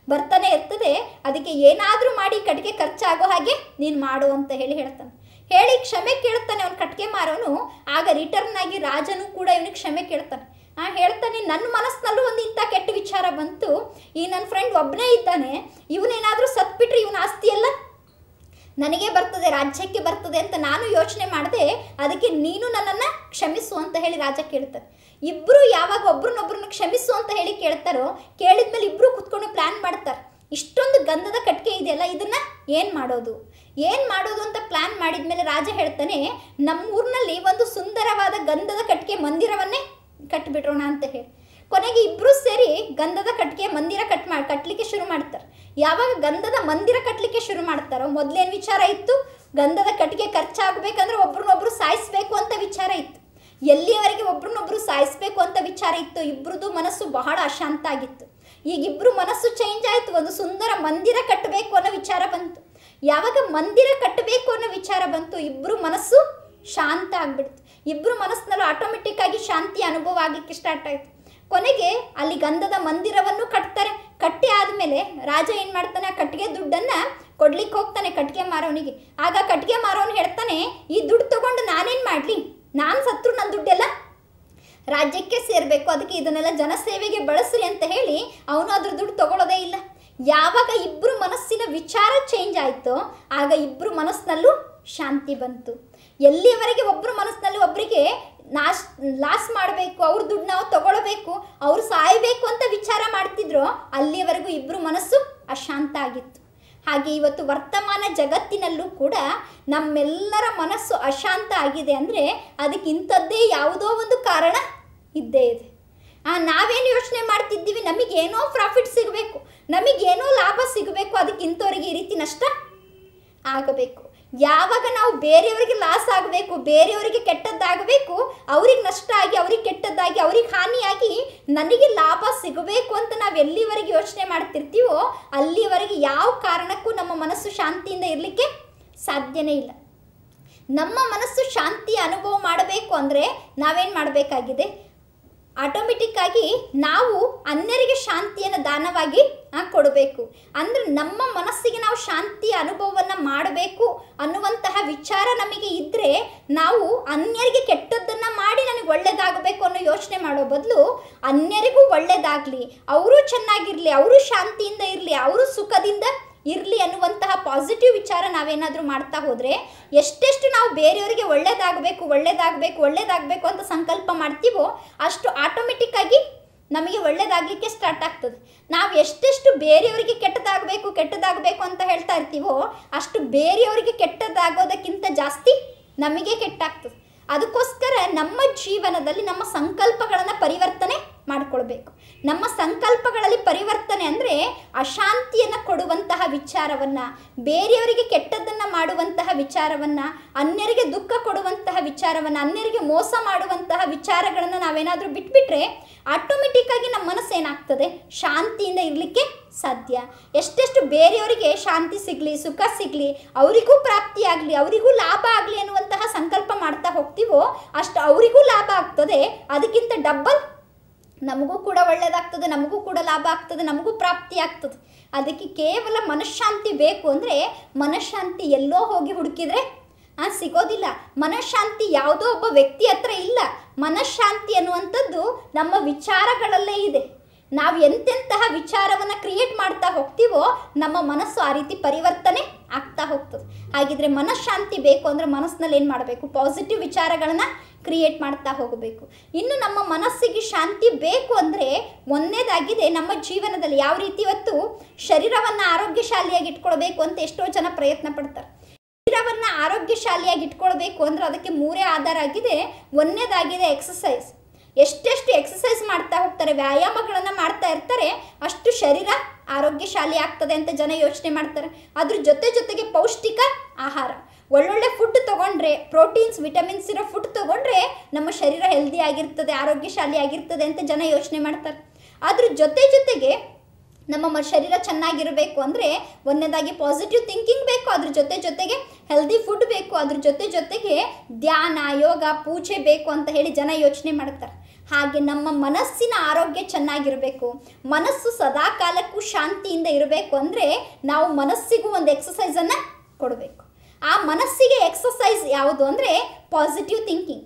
ಬರ್ತಾನೆ ಇರ್ತದೆ. ಅದಕ್ಕೆ ಏನಾದರೂ ಮಾಡಿ ಕಟ್ಟಿಗೆ ಖರ್ಚಾಗೋ ಹಾಗೆ ನೀನು ಮಾಡು ಅಂತ ಹೇಳ್ತಾನೆ. ಹೇಳಿ ಕ್ಷಮೆ ಕೇಳ್ತಾನೆ ಅವನು ಕಟ್ಟಿಗೆ ಮಾರೋನು. ಆಗ ರಿಟರ್ನ್ ಆಗಿ ರಾಜನು ಕೂಡ ಇವನಿಗೆ ಕ್ಷಮೆ ಕೇಳ್ತಾನೆ. ಹೇಳ್ತಾನೆ, ನನ್ನ ಮನಸ್ಸಿನಲ್ಲೂ ಒಂದು ಇಂಥ ಕೆಟ್ಟ ವಿಚಾರ ಬಂತು, ಈ ನನ್ನ ಫ್ರೆಂಡ್ ಒಬ್ಬನೇ ಇದ್ದಾನೆ, ಇವನೇನಾದರೂ ಸತ್ಬಿಟ್ರೆ ಇವನ ಆಸ್ತಿ ಎಲ್ಲ ನನಗೆ ಬರ್ತದೆ, ರಾಜ್ಯಕ್ಕೆ ಬರ್ತದೆ ಅಂತ ನಾನು ಯೋಚನೆ ಮಾಡಿದೆ. ಅದಕ್ಕೆ ನೀನು ನನ್ನನ್ನು ಕ್ಷಮಿಸು ಅಂತ ಹೇಳಿ ರಾಜ ಕೇಳ್ತಾರೆ. ಇಬ್ಬರು ಯಾವಾಗ ಒಬ್ರನ್ನೊಬ್ರನ್ನ ಕ್ಷಮಿಸು ಅಂತ ಹೇಳಿ ಕೇಳ್ತಾರೋ, ಕೇಳಿದ್ಮೇಲೆ ಇಬ್ಬರು ಕುತ್ಕೊಂಡು ಪ್ಲ್ಯಾನ್ ಮಾಡ್ತಾರೆ. ಇಷ್ಟೊಂದು ಗಂಧದ ಕಟ್ಟಿಗೆ ಇದೆಯಲ್ಲ, ಇದನ್ನು ಏನು ಮಾಡೋದು ಅಂತ ಪ್ಲ್ಯಾನ್ ಮಾಡಿದ್ಮೇಲೆ ರಾಜ ಹೇಳ್ತಾನೆ, ನಮ್ಮೂರಿನಲ್ಲಿ ಒಂದು ಸುಂದರವಾದ ಗಂಧದ ಕಟ್ಟಿಗೆ ಮಂದಿರವನ್ನೇ ಕಟ್ಟಿಬಿಟ್ರೋಣ ಅಂತ ಹೇಳಿ. ಕೊನೆಗೆ ಇಬ್ಬರು ಸೇರಿ ಗಂಧದ ಕಟ್ಟಿಗೆ ಮಂದಿರ ಕಟ್ಟಲಿಕ್ಕೆ ಶುರು ಮಾಡ್ತಾರೆ. ಯಾವಾಗ ಗಂಧದ ಮಂದಿರ ಕಟ್ಟಲಿಕ್ಕೆ ಶುರು ಮಾಡ್ತಾರೋ, ಮೊದಲೇನು ವಿಚಾರ ಇತ್ತು? ಗಂಧದ ಕಟ್ಟಿಗೆ ಖರ್ಚಾಗಬೇಕಂದ್ರೆ ಒಬ್ರನ್ನೊಬ್ರು ಸಾಯಿಸಬೇಕು ಅಂತ ವಿಚಾರ ಇತ್ತು. ಎಲ್ಲಿಯವರೆಗೆ ಒಬ್ರನ್ನೊಬ್ರು ಸಾಯಿಸಬೇಕು ಅಂತ ವಿಚಾರ ಇತ್ತು, ಇಬ್ಬರದು ಮನಸ್ಸು ಬಹಳ ಅಶಾಂತ ಆಗಿತ್ತು. ಈಗ ಇಬ್ಬರು ಮನಸ್ಸು ಚೇಂಜ್ ಆಯಿತು, ಒಂದು ಸುಂದರ ಮಂದಿರ ಕಟ್ಟಬೇಕು ಅನ್ನೋ ವಿಚಾರ ಬಂತು. ಯಾವಾಗ ಮಂದಿರ ಕಟ್ಟಬೇಕು ಅನ್ನೋ ವಿಚಾರ ಬಂತು, ಇಬ್ಬರು ಮನಸ್ಸು ಶಾಂತ ಆಗಿಬಿಡ್ತು. ಇಬ್ಬರು ಮನಸ್ಸಿನಲ್ಲೂ ಆಟೋಮೆಟಿಕ್ ಆಗಿ ಶಾಂತಿ ಅನುಭವ ಆಗಲಿಕ್ಕೆ ಸ್ಟಾರ್ಟ್ ಆಯಿತು. ಕೊನೆಗೆ ಅಲ್ಲಿ ಗಂಧದ ಮಂದಿರವನ್ನು ಕಟ್ತಾರೆ. ಕಟ್ಟಿ ಆದಮೇಲೆ ರಾಜ ಏನು ಮಾಡ್ತಾನೆ, ಆ ಕಟ್ಟಿಗೆ ದುಡ್ಡನ್ನು ಕೊಡ್ಲಿಕ್ಕೆ ಹೋಗ್ತಾನೆ ಕಟ್ಟಿಗೆ ಮಾರೋನಿಗೆ. ಆಗ ಕಟ್ಟಿಗೆ ಮಾರೋನು ಹೇಳ್ತಾನೆ, ಈ ದುಡ್ಡು ತೊಗೊಂಡು ನಾನೇನು ಮಾಡಲಿ, ನಾನು ಸತ್ರು ನನ್ನ ದುಡ್ಡೆಲ್ಲ ರಾಜ್ಯಕ್ಕೆ ಸೇರಬೇಕು, ಅದಕ್ಕೆ ಇದನ್ನೆಲ್ಲ ಜನಸೇವೆಗೆ ಬಳಸ್ರಿ ಅಂತ ಹೇಳಿ ಅವನು ಅದ್ರ ದುಡ್ಡು ತೊಗೊಳ್ಳೋದೇ ಇಲ್ಲ. ಯಾವಾಗ ಇಬ್ಬರು ಮನಸ್ಸಿನ ವಿಚಾರ ಚೇಂಜ್ ಆಯಿತೋ ಆಗ ಇಬ್ಬರು ಮನಸ್ಸಿನಲ್ಲೂ ಶಾಂತಿ ಬಂತು. ಎಲ್ಲಿಯವರೆಗೆ ಒಬ್ಬರು ಮನಸ್ಸಿನಲ್ಲಿ ಒಬ್ಬರಿಗೆ ಲಾಸ್ ಮಾಡಬೇಕು, ಅವ್ರ ದುಡ್ಡು ನಾವು ತಗೊಳ್ಬೇಕು, ಅವ್ರು ಸಾಯಬೇಕು ಅಂತ ವಿಚಾರ ಮಾಡ್ತಿದ್ರು, ಅಲ್ಲಿಯವರೆಗೂ ಇಬ್ಬರು ಮನಸ್ಸು ಅಶಾಂತ ಆಗಿತ್ತು. ಹಾಗೆ ಇವತ್ತು ವರ್ತಮಾನ ಜಗತ್ತಿನಲ್ಲೂ ಕೂಡ ನಮ್ಮೆಲ್ಲರ ಮನಸ್ಸು ಅಶಾಂತ ಆಗಿದೆ ಅಂದರೆ ಅದಕ್ಕೆ ಇಂಥದ್ದೇ ಯಾವುದೋ ಒಂದು ಕಾರಣ ಇದ್ದೇ ಇದೆ. ನಾವೇನು ಯೋಚನೆ ಮಾಡ್ತಿದ್ದೀವಿ, ನಮಗೇನೋ ಪ್ರಾಫಿಟ್ ಸಿಗಬೇಕು, ನಮಗೇನೋ ಲಾಭ ಸಿಗಬೇಕು, ಅದಕ್ಕೆ ಇಂಥವ್ರಿಗೆ ಈ ರೀತಿ ನಷ್ಟ ಆಗಬೇಕು. ಯಾವಾಗ ನಾವು ಬೇರೆಯವರಿಗೆ ಲಾಸ್ ಆಗಬೇಕು, ಬೇರೆಯವರಿಗೆ ಕೆಟ್ಟದ್ದಾಗಬೇಕು, ಅವ್ರಿಗೆ ನಷ್ಟ ಆಗಿ, ಅವ್ರಿಗೆ ಕೆಟ್ಟದ್ದಾಗಿ, ಅವ್ರಿಗೆ ಹಾನಿಯಾಗಿ ನನಗೆ ಲಾಭ ಸಿಗಬೇಕು ಅಂತ ನಾವು ಎಲ್ಲಿವರೆಗೆ ಯೋಚನೆ ಮಾಡ್ತಿರ್ತೀವೋ ಅಲ್ಲಿವರೆಗೆ ಯಾವ ಕಾರಣಕ್ಕೂ ನಮ್ಮ ಮನಸ್ಸು ಶಾಂತಿಯಿಂದ ಇರಲಿಕ್ಕೆ ಸಾಧ್ಯನೇ ಇಲ್ಲ. ನಮ್ಮ ಮನಸ್ಸು ಶಾಂತಿಯ ಅನುಭವ ಮಾಡಬೇಕು ಅಂದರೆ ನಾವೇನು ಮಾಡಬೇಕಾಗಿದೆ? ಆಟೋಮೆಟಿಕ್ಕಾಗಿ ನಾವು ಅನ್ಯರಿಗೆ ಶಾಂತಿಯನ್ನು ದಾನವಾಗಿ ಕೊಡಬೇಕು. ಅಂದರೆ ನಮ್ಮ ಮನಸ್ಸಿಗೆ ನಾವು ಶಾಂತಿಯ ಅನುಭವವನ್ನು ಮಾಡಬೇಕು ಅನ್ನುವಂತಹ ವಿಚಾರ ನಮಗೆ ಇದ್ದರೆ ನಾವು ಅನ್ಯರಿಗೆ ಕೆಟ್ಟದ್ದನ್ನು ಮಾಡಿ ನನಗೆ ಒಳ್ಳೆಯದಾಗಬೇಕು ಅನ್ನೋ ಯೋಚನೆ ಮಾಡೋ ಬದಲು ಅನ್ಯರಿಗೂ ಒಳ್ಳೆಯದಾಗಲಿ, ಅವರು ಚೆನ್ನಾಗಿರಲಿ, ಅವರು ಶಾಂತಿಯಿಂದ ಇರಲಿ, ಅವರು ಸುಖದಿಂದ ಇರಲಿ ಅನ್ನುವಂತಹ ಪಾಸಿಟಿವ್ ವಿಚಾರ ನಾವೇನಾದರೂ ಮಾಡ್ತಾ ಹೋದರೆ ಎಷ್ಟೆಷ್ಟು ನಾವು ಬೇರೆಯವರಿಗೆ ಒಳ್ಳೆಯದಾಗಬೇಕು ಅಂತ ಸಂಕಲ್ಪ ಮಾಡ್ತೀವೋ ಅಷ್ಟು ಆಟೋಮೆಟಿಕ್ಕಾಗಿ ನಮಗೆ ಒಳ್ಳೆಯದಾಗಲಿಕ್ಕೆ ಸ್ಟಾರ್ಟ್ ಆಗ್ತದೆ. ನಾವು ಎಷ್ಟೆಷ್ಟು ಬೇರೆಯವರಿಗೆ ಕೆಟ್ಟದಾಗಬೇಕು ಅಂತ ಹೇಳ್ತಾ ಇರ್ತೀವೋ ಅಷ್ಟು ಬೇರೆಯವರಿಗೆ ಕೆಟ್ಟದಾಗೋದಕ್ಕಿಂತ ಜಾಸ್ತಿ ನಮಗೆ ಕೆಟ್ಟಾಗ್ತದೆ. ಅದಕ್ಕೋಸ್ಕರ ನಮ್ಮ ಜೀವನದಲ್ಲಿ ನಮ್ಮ ಸಂಕಲ್ಪಗಳನ್ನು ಪರಿವರ್ತನೆ ಮಾಡಿಕೊಳ್ಬೇಕು. ನಮ್ಮ ಸಂಕಲ್ಪಗಳಲ್ಲಿ ಪರಿವರ್ತನೆ ಅಂದರೆ ಅಶಾಂತಿಯನ್ನು ಕೊಡುವಂತಹ ವಿಚಾರವನ್ನು, ಬೇರೆಯವರಿಗೆ ಕೆಟ್ಟದ್ದನ್ನು ಮಾಡುವಂತಹ ವಿಚಾರವನ್ನು, ಅನ್ಯರಿಗೆ ದುಃಖ ಕೊಡುವಂತಹ ವಿಚಾರವನ್ನು, ಅನ್ಯರಿಗೆ ಮೋಸ ಮಾಡುವಂತಹ ವಿಚಾರಗಳನ್ನು ನಾವೇನಾದರೂ ಬಿಟ್ಬಿಟ್ರೆ ಆಟೋಮೆಟಿಕ್ಕಾಗಿ ನಮ್ಮ ಮನಸ್ಸು ಏನಾಗ್ತದೆ, ಶಾಂತಿಯಿಂದ ಇರಲಿಕ್ಕೆ ಸಾಧ್ಯ. ಎಷ್ಟೆಷ್ಟು ಬೇರೆಯವರಿಗೆ ಶಾಂತಿ ಸಿಗಲಿ, ಸುಖ ಸಿಗಲಿ, ಅವರಿಗೂ ಪ್ರಾಪ್ತಿಯಾಗಲಿ, ಅವರಿಗೂ ಲಾಭ ಆಗಲಿ ಅನ್ನುವಂತಹ ಸಂಕಲ್ಪ ಮಾಡ್ತಾ ಹೋಗ್ತೀವೋ ಅಷ್ಟು ಅವರಿಗೂ ಲಾಭ ಆಗ್ತದೆ, ಅದಕ್ಕಿಂತ ಡಬ್ಬಲ್ ನಮಗೂ ಕೂಡ ಒಳ್ಳೆಯದಾಗ್ತದೆ, ನಮಗೂ ಕೂಡ ಲಾಭ ಆಗ್ತದೆ, ನಮಗೂ ಪ್ರಾಪ್ತಿ ಆಗ್ತದೆ. ಅದಕ್ಕೆ ಕೇವಲ ಮನಃಶಾಂತಿ ಬೇಕು ಅಂದರೆ ಮನಃಶಾಂತಿ ಎಲ್ಲೋ ಹೋಗಿ ಹುಡುಕಿದರೆ ಸಿಗೋದಿಲ್ಲ. ಮನಃಶಾಂತಿ ಯಾವುದೋ ಒಬ್ಬ ವ್ಯಕ್ತಿ ಹತ್ರ ಇಲ್ಲ. ಮನಃಶಾಂತಿ ಅನ್ನುವಂಥದ್ದು ನಮ್ಮ ವಿಚಾರಗಳಲ್ಲೇ ಇದೆ. ನಾವು ಎಂತೆಂತಹ ವಿಚಾರವನ್ನು ಕ್ರಿಯೇಟ್ ಮಾಡ್ತಾ ಹೋಗ್ತೀವೋ ನಮ್ಮ ಮನಸ್ಸು ಆ ರೀತಿ ಪರಿವರ್ತನೆ ಆಗ್ತಾ ಹೋಗ್ತದೆ. ಹಾಗಿದ್ರೆ ಮನಃಶಾಂತಿ ಬೇಕು ಅಂದರೆ ಮನಸ್ಸಿನಲ್ಲಿ ಏನು ಮಾಡಬೇಕು, ಪಾಸಿಟಿವ್ ವಿಚಾರಗಳನ್ನು ಕ್ರಿಯೇಟ್ ಮಾಡ್ತಾ ಹೋಗಬೇಕು. ಇನ್ನು ನಮ್ಮ ಮನಸ್ಸಿಗೆ ಶಾಂತಿ ಬೇಕು ಅಂದರೆ ಒಂದನೇದಾಗಿದೆ ನಮ್ಮ ಜೀವನದಲ್ಲಿ ಯಾವ ರೀತಿ ಇವತ್ತು ಶರೀರವನ್ನು ಆರೋಗ್ಯಶಾಲಿಯಾಗಿ ಇಟ್ಕೊಳ್ಬೇಕು ಅಂತ ಎಷ್ಟೋ ಜನ ಪ್ರಯತ್ನ ಪಡ್ತಾರೆ. ಶರೀರವನ್ನು ಆರೋಗ್ಯಶಾಲಿಯಾಗಿ ಇಟ್ಕೊಳ್ಬೇಕು ಅಂದರೆ ಅದಕ್ಕೆ ಮೂರೇ ಆಧಾರ ಆಗಿದೆ. ಒಂದನೇದಾಗಿದೆ ಎಕ್ಸಸೈಸ್. ಎಷ್ಟೆಷ್ಟು ಎಕ್ಸಸೈಸ್ ಮಾಡ್ತಾ ಹೋಗ್ತಾರೆ, ವ್ಯಾಯಾಮಗಳನ್ನು ಮಾಡ್ತಾ ಇರ್ತಾರೆ, ಅಷ್ಟು ಶರೀರ ಆರೋಗ್ಯಶಾಲಿ ಆಗ್ತದೆ ಅಂತ ಜನ ಯೋಚನೆ ಮಾಡ್ತಾರೆ. ಅದ್ರ ಜೊತೆಗೆ ಪೌಷ್ಟಿಕ ಆಹಾರ, ಒಳ್ಳೊಳ್ಳೆ ಫುಡ್ ತೊಗೊಂಡ್ರೆ, ಪ್ರೋಟೀನ್ಸ್ ವಿಟಮಿನ್ಸ್ ಇರೋ ಫುಡ್ ತೊಗೊಂಡ್ರೆ ನಮ್ಮ ಶರೀರ ಹೆಲ್ದಿ ಆಗಿರ್ತದೆ, ಆರೋಗ್ಯಶಾಲಿ ಆಗಿರ್ತದೆ ಅಂತ ಜನ ಯೋಚನೆ ಮಾಡ್ತಾರೆ. ಅದ್ರ ಜೊತೆಗೆ ನಮ್ಮ ಶರೀರ ಚೆನ್ನಾಗಿರಬೇಕು ಅಂದರೆ ಒಂದನೇದಾಗಿ ಪಾಸಿಟಿವ್ ಥಿಂಕಿಂಗ್ ಬೇಕು, ಅದ್ರ ಜೊತೆಗೆ ಹೆಲ್ದಿ ಫುಡ್ ಬೇಕು, ಅದ್ರ ಜೊತೆಗೆ ಧ್ಯಾನ, ಯೋಗ, ಪೂಜೆ ಬೇಕು ಅಂತ ಹೇಳಿ ಜನ ಯೋಚನೆ ಮಾಡ್ತಾರೆ. ಹಾಗೆ ನಮ್ಮ ಮನಸ್ಸಿನ ಆರೋಗ್ಯ ಚೆನ್ನಾಗಿರಬೇಕು, ಮನಸ್ಸು ಸದಾ ಕಾಲಕ್ಕೂ ಶಾಂತಿಯಿಂದ ಇರಬೇಕು ಅಂದರೆ ನಾವು ಮನಸ್ಸಿಗೂ ಒಂದು ಎಕ್ಸಸೈಸನ್ನು ಕೊಡಬೇಕು. ಆ ಮನಸ್ಸಿಗೆ ಎಕ್ಸಸೈಸ್ ಯಾವುದು ಅಂದರೆ ಪಾಸಿಟಿವ್ ಥಿಂಕಿಂಗ್.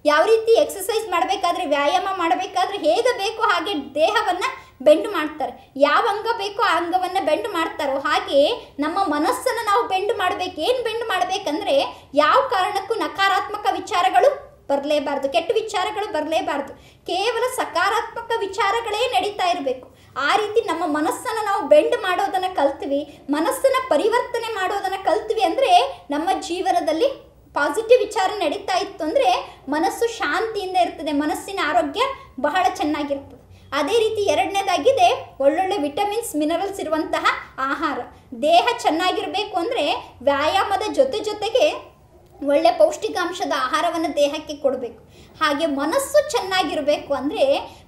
ಯಾವ ರೀತಿ ಎಕ್ಸಸೈಸ್ ಮಾಡಬೇಕಾದ್ರೆ, ವ್ಯಾಯಾಮ ಮಾಡಬೇಕಾದ್ರೆ ಹೇಗೆ ಬೇಕೋ ಹಾಗೆ ದೇಹವನ್ನು ಬೆಂಡ್ ಮಾಡ್ತಾರೆ. ಯಾವ ಅಂಗ ಬೇಕೋ ಆ ಅಂಗವನ್ನು ಬೆಂಡ್ ಮಾಡ್ತಾರೋ ಹಾಗೆ ನಮ್ಮ ಮನಸ್ಸನ್ನು ನಾವು ಬೆಂಡ್ ಮಾಡಬೇಕು. ಏನು ಬೆಂಡ್ ಮಾಡಬೇಕಂದ್ರೆ ಯಾವ ಕಾರಣಕ್ಕೂ ನಕಾರಾತ್ಮಕ ವಿಚಾರಗಳು ಬರಲೇಬಾರ್ದು, ಕೆಟ್ಟ ವಿಚಾರಗಳು ಬರಲೇಬಾರ್ದು, ಕೇವಲ ಸಕಾರಾತ್ಮಕ ವಿಚಾರಗಳೇ ನಡೀತಾ ಇರಬೇಕು. ಆ ರೀತಿ ನಮ್ಮ ಮನಸ್ಸನ್ನು ನಾವು ಬೆಂಡ್ ಮಾಡೋದನ್ನು ಕಲ್ತ್ವಿ, ಮನಸ್ಸನ್ನು ಪರಿವರ್ತನೆ ಮಾಡೋದನ್ನು ಕಲ್ತ್ವಿ ಅಂದರೆ ನಮ್ಮ ಜೀವನದಲ್ಲಿ ಪಾಸಿಟಿವ್ ವಿಚಾರ ನಡೀತಾ ಇತ್ತು ಅಂದರೆ ಮನಸ್ಸು ಶಾಂತಿಯಿಂದ ಇರ್ತದೆ, ಮನಸ್ಸಿನ ಆರೋಗ್ಯ ಬಹಳ ಚೆನ್ನಾಗಿರ್ತದೆ. ಅದೇ ರೀತಿ ಎರಡನೇದಾಗಿದೆ ಒಳ್ಳೊಳ್ಳೆ ವಿಟಮಿನ್ಸ್, ಮಿನರಲ್ಸ್ ಇರುವಂತಹ ಆಹಾರ. ದೇಹ ಚೆನ್ನಾಗಿರಬೇಕು ಅಂದರೆ ವ್ಯಾಯಾಮದ ಜೊತೆಗೆ ಒಳ್ಳೆ ಪೌಷ್ಟಿಕಾಂಶದ ಆಹಾರವನ್ನು ದೇಹಕ್ಕೆ ಕೊಡಬೇಕು. ಹಾಗೆ ಮನಸ್ಸು ಚೆನ್ನಾಗಿರಬೇಕು ಅಂದರೆ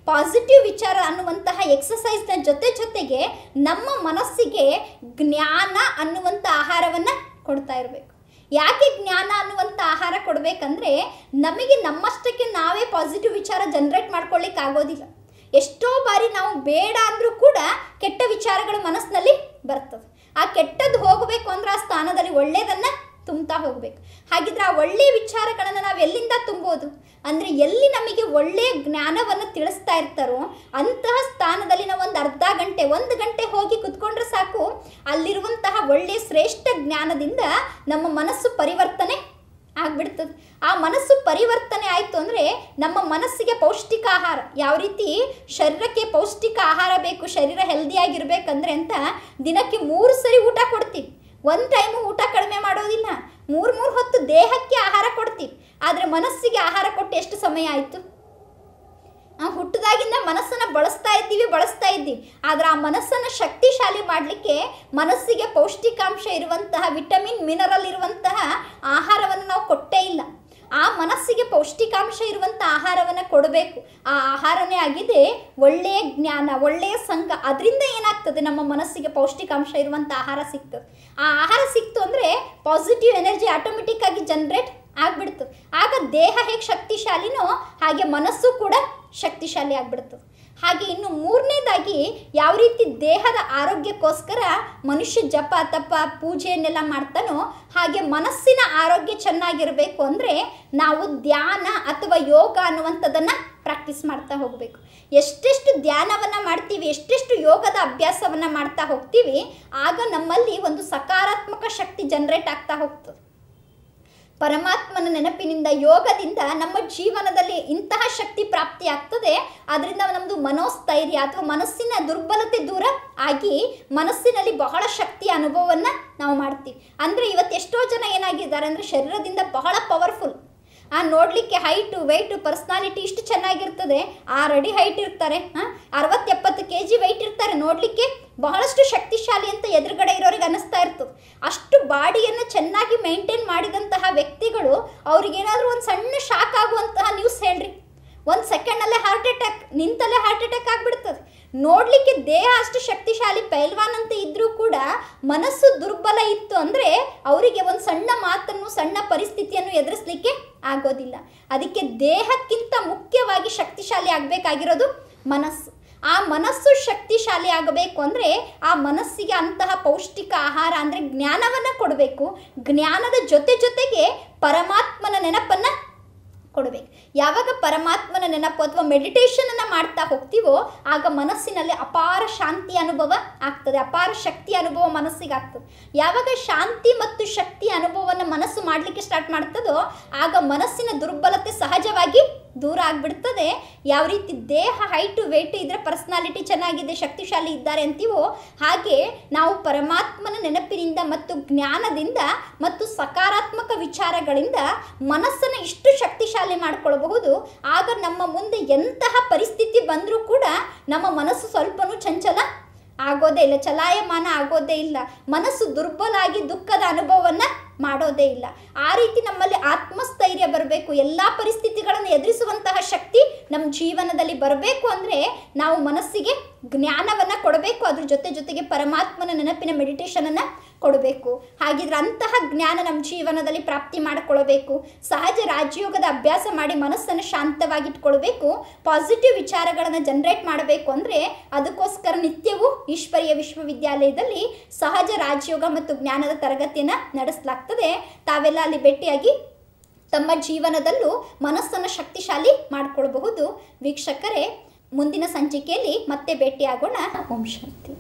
ಪಾಸಿಟಿವ್ ವಿಚಾರ ಅನ್ನುವಂತಹ ಎಕ್ಸಸೈಸ್ನ ಜೊತೆಗೆ ನಮ್ಮ ಮನಸ್ಸಿಗೆ ಜ್ಞಾನ ಅನ್ನುವಂಥ ಆಹಾರವನ್ನು ಕೊಡ್ತಾ ಇರಬೇಕು. ಯಾಕೆ ಜ್ಞಾನ ಅನ್ನುವಂಥ ಆಹಾರ ಕೊಡಬೇಕಂದ್ರೆ ನಮಗೆ ನಮ್ಮಷ್ಟಕ್ಕೆ ನಾವೇ ಪಾಸಿಟಿವ್ ವಿಚಾರ ಜನ್ರೇಟ್ ಮಾಡ್ಕೊಳ್ಳಿಕ್ಕೆ ಆಗೋದಿಲ್ಲ. ಎಷ್ಟೋ ಬಾರಿ ನಾವು ಬೇಡ ಅಂದರೂ ಕೂಡ ಕೆಟ್ಟ ವಿಚಾರಗಳು ಮನಸ್ಸಿನಲ್ಲಿ ಬರ್ತದೆ. ಆ ಕೆಟ್ಟದ್ದು ಹೋಗಬೇಕು ಅಂದರೆ ಆ ಸ್ಥಾನದಲ್ಲಿ ಒಳ್ಳೆಯದನ್ನು ತುಂಬ್ತಾ ಹೋಗಬೇಕು. ಹಾಗಿದ್ರೆ ಆ ಒಳ್ಳೆಯ ವಿಚಾರಗಳನ್ನು ನಾವು ಎಲ್ಲಿಂದ ತುಂಬೋದು ಅಂದರೆ ಎಲ್ಲಿ ನಮಗೆ ಒಳ್ಳೆಯ ಜ್ಞಾನವನ್ನು ತಿಳಿಸ್ತಾ ಇರ್ತಾರೋ ಅಂತಹ ಸ್ಥಾನದಲ್ಲಿ ನಾವು ಒಂದು ಅರ್ಧ ಗಂಟೆ, 1 ಗಂಟೆ ಹೋಗಿ ಕುತ್ಕೊಂಡ್ರೆ ಸಾಕು. ಅಲ್ಲಿರುವಂತಹ ಒಳ್ಳೆಯ ಶ್ರೇಷ್ಠ ಜ್ಞಾನದಿಂದ ನಮ್ಮ ಮನಸ್ಸು ಪರಿವರ್ತನೆ ಆಗ್ಬಿಡ್ತದೆ. ಆ ಮನಸ್ಸು ಪರಿವರ್ತನೆ ಆಯಿತು ಅಂದರೆ ನಮ್ಮ ಮನಸ್ಸಿಗೆ ಪೌಷ್ಟಿಕ ಆಹಾರ, ಯಾವ ರೀತಿ ಶರೀರಕ್ಕೆ ಪೌಷ್ಟಿಕ ಆಹಾರ ಬೇಕು, ಶರೀರ ಹೆಲ್ದಿಯಾಗಿರ್ಬೇಕಂದ್ರೆ ಅಂತ ದಿನಕ್ಕೆ 3 ಸರಿ ಊಟ ಕೊಡ್ತೀವಿ. ಒಂದು ಟೈಮು ಊಟ ಕಡಿಮೆ ಮಾಡೋದಿಲ್ಲ, 3 ಹೊತ್ತು ದೇಹಕ್ಕೆ ಆಹಾರ ಕೊಡ್ತೀವಿ. ಆದರೆ ಮನಸ್ಸಿಗೆ ಆಹಾರ ಕೊಟ್ಟು ಎಷ್ಟು ಸಮಯ ಆಯಿತು? ಹುಟ್ಟಿದಾಗಿಂದ ಮನಸ್ಸನ್ನು ಬಳಸ್ತಾ ಇದ್ದೀವಿ. ಆದರೆ ಆ ಮನಸ್ಸನ್ನು ಶಕ್ತಿಶಾಲಿ ಮಾಡಲಿಕ್ಕೆ ಮನಸ್ಸಿಗೆ ಪೌಷ್ಟಿಕಾಂಶ ಇರುವಂತಹ, ವಿಟಮಿನ್, ಮಿನರಲ್ ಇರುವಂತಹ ಆಹಾರವನ್ನು ನಾವು ಕೊಟ್ಟೇ ಇಲ್ಲ. ಆ ಮನಸ್ಸಿಗೆ ಪೌಷ್ಟಿಕಾಂಶ ಇರುವಂಥ ಆಹಾರವನ್ನು ಕೊಡಬೇಕು. ಆ ಆಹಾರನೇ ಆಗಿದೆ ಒಳ್ಳೆಯ ಜ್ಞಾನ, ಒಳ್ಳೆಯ ಸಂಘ. ಅದರಿಂದ ಏನಾಗ್ತದೆ, ನಮ್ಮ ಮನಸ್ಸಿಗೆ ಪೌಷ್ಟಿಕಾಂಶ ಇರುವಂಥ ಆಹಾರ ಸಿಗ್ತದೆ. ಆ ಆಹಾರ ಸಿಕ್ತು ಅಂದರೆ ಪಾಸಿಟಿವ್ ಎನರ್ಜಿ ಆಟೋಮೆಟಿಕ್ ಆಗಿ ಜನ್ರೇಟ್ ಆಗಿಬಿಡ್ತು. ಆಗ ದೇಹ ಹೇಗೆ ಶಕ್ತಿಶಾಲಿನೋ ಹಾಗೆ ಮನಸ್ಸು ಕೂಡ ಶಕ್ತಿಶಾಲಿ ಆಗಿಬಿಡ್ತದೆ. ಹಾಗೆ ಇನ್ನು ಮೂರನೇದಾಗಿ ಯಾವ ರೀತಿ ದೇಹದ ಆರೋಗ್ಯಕ್ಕೋಸ್ಕರ ಮನುಷ್ಯ ಜಪ ತಪ ಪೂಜೆಯನ್ನೆಲ್ಲ ಮಾಡ್ತಾನೋ ಹಾಗೆ ಮನಸ್ಸಿನ ಆರೋಗ್ಯ ಚೆನ್ನಾಗಿರಬೇಕು ಅಂದರೆ ನಾವು ಧ್ಯಾನ ಅಥವಾ ಯೋಗ ಅನ್ನುವಂಥದ್ದನ್ನು ಪ್ರಾಕ್ಟೀಸ್ ಮಾಡ್ತಾ ಹೋಗಬೇಕು. ಎಷ್ಟೆಷ್ಟು ಧ್ಯಾನವನ್ನು ಮಾಡ್ತೀವಿ, ಎಷ್ಟೆಷ್ಟು ಯೋಗದ ಅಭ್ಯಾಸವನ್ನು ಮಾಡ್ತಾ ಹೋಗ್ತೀವಿ, ಆಗ ನಮ್ಮಲ್ಲಿ ಒಂದು ಸಕಾರಾತ್ಮಕ ಶಕ್ತಿ ಜನರೇಟ್ ಆಗ್ತಾ ಹೋಗ್ತದೆ. ಪರಮಾತ್ಮನ ನೆನಪಿನಿಂದ ಯೋಗದಿಂದ ನಮ್ಮ ಜೀವನದಲ್ಲಿ ಇಂತಹ ಶಕ್ತಿ ಪ್ರಾಪ್ತಿ ಆಗ್ತದೆ. ಅದರಿಂದ ನಮ್ಮದು ಮನೋಸ್ಥೈರ್ಯ ಅಥವಾ ಮನಸ್ಸಿನ ದುರ್ಬಲತೆ ದೂರ ಆಗಿ ಮನಸ್ಸಿನಲ್ಲಿ ಬಹಳ ಶಕ್ತಿಯ ಅನುಭವವನ್ನು ನಾವು ಮಾಡ್ತೀವಿ. ಅಂದರೆ ಇವತ್ತು ಎಷ್ಟೋ ಜನ ಏನಾಗಿದ್ದಾರೆ ಅಂದರೆ ಶರೀರದಿಂದ ಬಹಳ ಪವರ್ಫುಲ್, ನೋಡಲಿಕ್ಕೆ ಹೈಟು ವೆಯ್ಟು ಪರ್ಸ್ನಾಲಿಟಿ ಇಷ್ಟು ಚೆನ್ನಾಗಿರ್ತದೆ, 6 ಅಡಿ ಹೈಟ್ ಇರ್ತಾರೆ, 60-70 kg ವೆಯ್ಟ್ ಇರ್ತಾರೆ, ನೋಡಲಿಕ್ಕೆ ಬಹಳಷ್ಟು ಶಕ್ತಿಶಾಲಿ ಅಂತ ಎದುರುಗಡೆ ಇರೋರಿಗೆ ಅನ್ನಿಸ್ತಾ ಇರ್ತದೆ. ಅಷ್ಟು ಬಾಡಿಯನ್ನು ಚೆನ್ನಾಗಿ ಮೇಂಟೈನ್ ಮಾಡಿದಂತಹ ವ್ಯಕ್ತಿಗಳು ಅವ್ರಿಗೇನಾದರೂ ಒಂದು ಸಣ್ಣ ಶಾಕ್ ಆಗುವಂತಹ ನ್ಯೂಸ್ ಹೇಳ್ರಿ, 1 ಸೆಕೆಂಡಲ್ಲೇ ಹಾರ್ಟ್ ಅಟ್ಯಾಕ್, ನಿಂತಲ್ಲೇ ಹಾರ್ಟ್ ಅಟ್ಯಾಕ್ ಆಗಿಬಿಡ್ತದೆ. ನೋಡಲಿಕ್ಕೆ ದೇಹ ಅಷ್ಟು ಶಕ್ತಿಶಾಲಿ ಪೈಲ್ವಾನ್ ಅಂತ ಇದ್ದರೂ ಕೂಡ ಮನಸ್ಸು ದುರ್ಬಲ ಇತ್ತು ಅಂದರೆ ಅವರಿಗೆ ಒಂದು ಸಣ್ಣ ಮಾತನ್ನು ಸಣ್ಣ ಪರಿಸ್ಥಿತಿಯನ್ನು ಎದುರಿಸಲಿಕ್ಕೆ ಆಗೋದಿಲ್ಲ. ಅದಕ್ಕೆ ದೇಹಕ್ಕಿಂತ ಮುಖ್ಯವಾಗಿ ಶಕ್ತಿಶಾಲಿ ಆಗಬೇಕಾಗಿರೋದು ಮನಸ್ಸು. ಆ ಮನಸ್ಸು ಶಕ್ತಿಶಾಲಿ ಆಗಬೇಕು ಅಂದರೆ ಆ ಮನಸ್ಸಿಗೆ ಅಂತಹ ಪೌಷ್ಟಿಕ ಆಹಾರ ಅಂದರೆ ಜ್ಞಾನವನ್ನು ಕೊಡಬೇಕು. ಜ್ಞಾನದ ಜೊತೆಗೆ ಪರಮಾತ್ಮನ ನೆನಪನ್ನು ಕೊಡಬೇಕು. ಯಾವಾಗ ಪರಮಾತ್ಮನ ನೆನಪು ಅಥವಾ ಮೆಡಿಟೇಷನನ್ನು ಮಾಡ್ತಾ ಹೋಗ್ತೀವೋ ಆಗ ಮನಸ್ಸಿನಲ್ಲಿ ಅಪಾರ ಶಾಂತಿ ಅನುಭವ ಆಗ್ತದೆ, ಅಪಾರ ಶಕ್ತಿ ಅನುಭವ ಮನಸ್ಸಿಗೆ ಆಗ್ತದೆ. ಯಾವಾಗ ಶಾಂತಿ ಮತ್ತು ಶಕ್ತಿ ಅನುಭವವನ್ನು ಮನಸ್ಸು ಮಾಡಲಿಕ್ಕೆ ಸ್ಟಾರ್ಟ್ ಮಾಡ್ತದೋ ಆಗ ಮನಸ್ಸಿನ ದುರ್ಬಲತೆ ಸಹಜವಾಗಿ ದೂರ ಆಗಿಬಿಡ್ತದೆ. ಯಾವ ರೀತಿ ದೇಹ ಹೈಟು ವೆಯ್ಟು ಇದ್ದರೆ ಪರ್ಸ್ನಾಲಿಟಿ ಚೆನ್ನಾಗಿದೆ, ಶಕ್ತಿಶಾಲಿ ಇದ್ದಾರೆ ಅಂತೀವೋ ಹಾಗೆ ನಾವು ಪರಮಾತ್ಮನ ನೆನಪಿನಿಂದ ಮತ್ತು ಜ್ಞಾನದಿಂದ ಮತ್ತು ಸಕಾರಾತ್ಮಕ ವಿಚಾರಗಳಿಂದ ಮನಸ್ಸನ್ನು ಇಷ್ಟು ಶಕ್ತಿಶಾಲಿ ಮಾಡಿಕೊಳ್ಳಬಹುದು. ಆಗ ನಮ್ಮ ಮುಂದೆ ಎಂತಹ ಪರಿಸ್ಥಿತಿ ಬಂದರೂ ಕೂಡ ನಮ್ಮ ಮನಸ್ಸು ಸ್ವಲ್ಪನೂ ಚಂಚಲ ಆಗೋದೇ ಇಲ್ಲ, ಚಲಾಯಮಾನ ಆಗೋದೇ ಇಲ್ಲ, ಮನಸ್ಸು ದುರ್ಬಲ ಆಗಿ ದುಃಖದ ಅನುಭವವನ್ನು ಮಾಡೋದೇ ಇಲ್ಲ. ಆ ರೀತಿ ನಮ್ಮಲ್ಲಿ ಆತ್ಮಸ್ಥೈರ್ಯ ಬರಬೇಕು. ಎಲ್ಲ ಪರಿಸ್ಥಿತಿಗಳನ್ನು ಎದುರಿಸುವಂತಹ ಶಕ್ತಿ ನಮ್ಮ ಜೀವನದಲ್ಲಿ ಬರಬೇಕು ಅಂದರೆ ನಾವು ಮನಸ್ಸಿಗೆ ಜ್ಞಾನವನ್ನು ಕೊಡಬೇಕು, ಅದ್ರ ಜೊತೆಗೆ ಪರಮಾತ್ಮನ ನೆನಪಿನ ಮೆಡಿಟೇಷನನ್ನು ಕೊಡಬೇಕು. ಹಾಗಿದ್ರೆ ಅಂತಹ ಜ್ಞಾನ ನಮ್ಮ ಜೀವನದಲ್ಲಿ ಪ್ರಾಪ್ತಿ ಮಾಡಿಕೊಳ್ಳಬೇಕು. ಸಹಜ ರಾಜಯೋಗದ ಅಭ್ಯಾಸ ಮಾಡಿ ಮನಸ್ಸನ್ನು ಶಾಂತವಾಗಿಟ್ಕೊಳ್ಬೇಕು. ಪಾಸಿಟಿವ್ ವಿಚಾರಗಳನ್ನು ಜನರೇಟ್ ಮಾಡಬೇಕು ಅಂದರೆ ಅದಕ್ಕೋಸ್ಕರ ನಿತ್ಯವೂ ಈಶ್ವರೀಯ ವಿಶ್ವವಿದ್ಯಾಲಯದಲ್ಲಿ ಸಹಜ ರಾಜಯೋಗ ಮತ್ತು ಜ್ಞಾನದ ತರಗತಿಯನ್ನು ನಡೆಸಲಾಗ್ತದೆ. ತಾವೆಲ್ಲ ಅಲ್ಲಿ ಭೇಟಿಯಾಗಿ ತಮ್ಮ ಜೀವನದಲ್ಲೂ ಮನಸ್ಸನ್ನು ಶಕ್ತಿಶಾಲಿ ಮಾಡಿಕೊಳ್ಬಹುದು. ವೀಕ್ಷಕರೇ, ಮುಂದಿನ ಸಂಚಿಕೆಯಲ್ಲಿ ಮತ್ತೆ ಭೇಟಿಯಾಗೋಣ. ಓಂ ಶಾಂತಿ.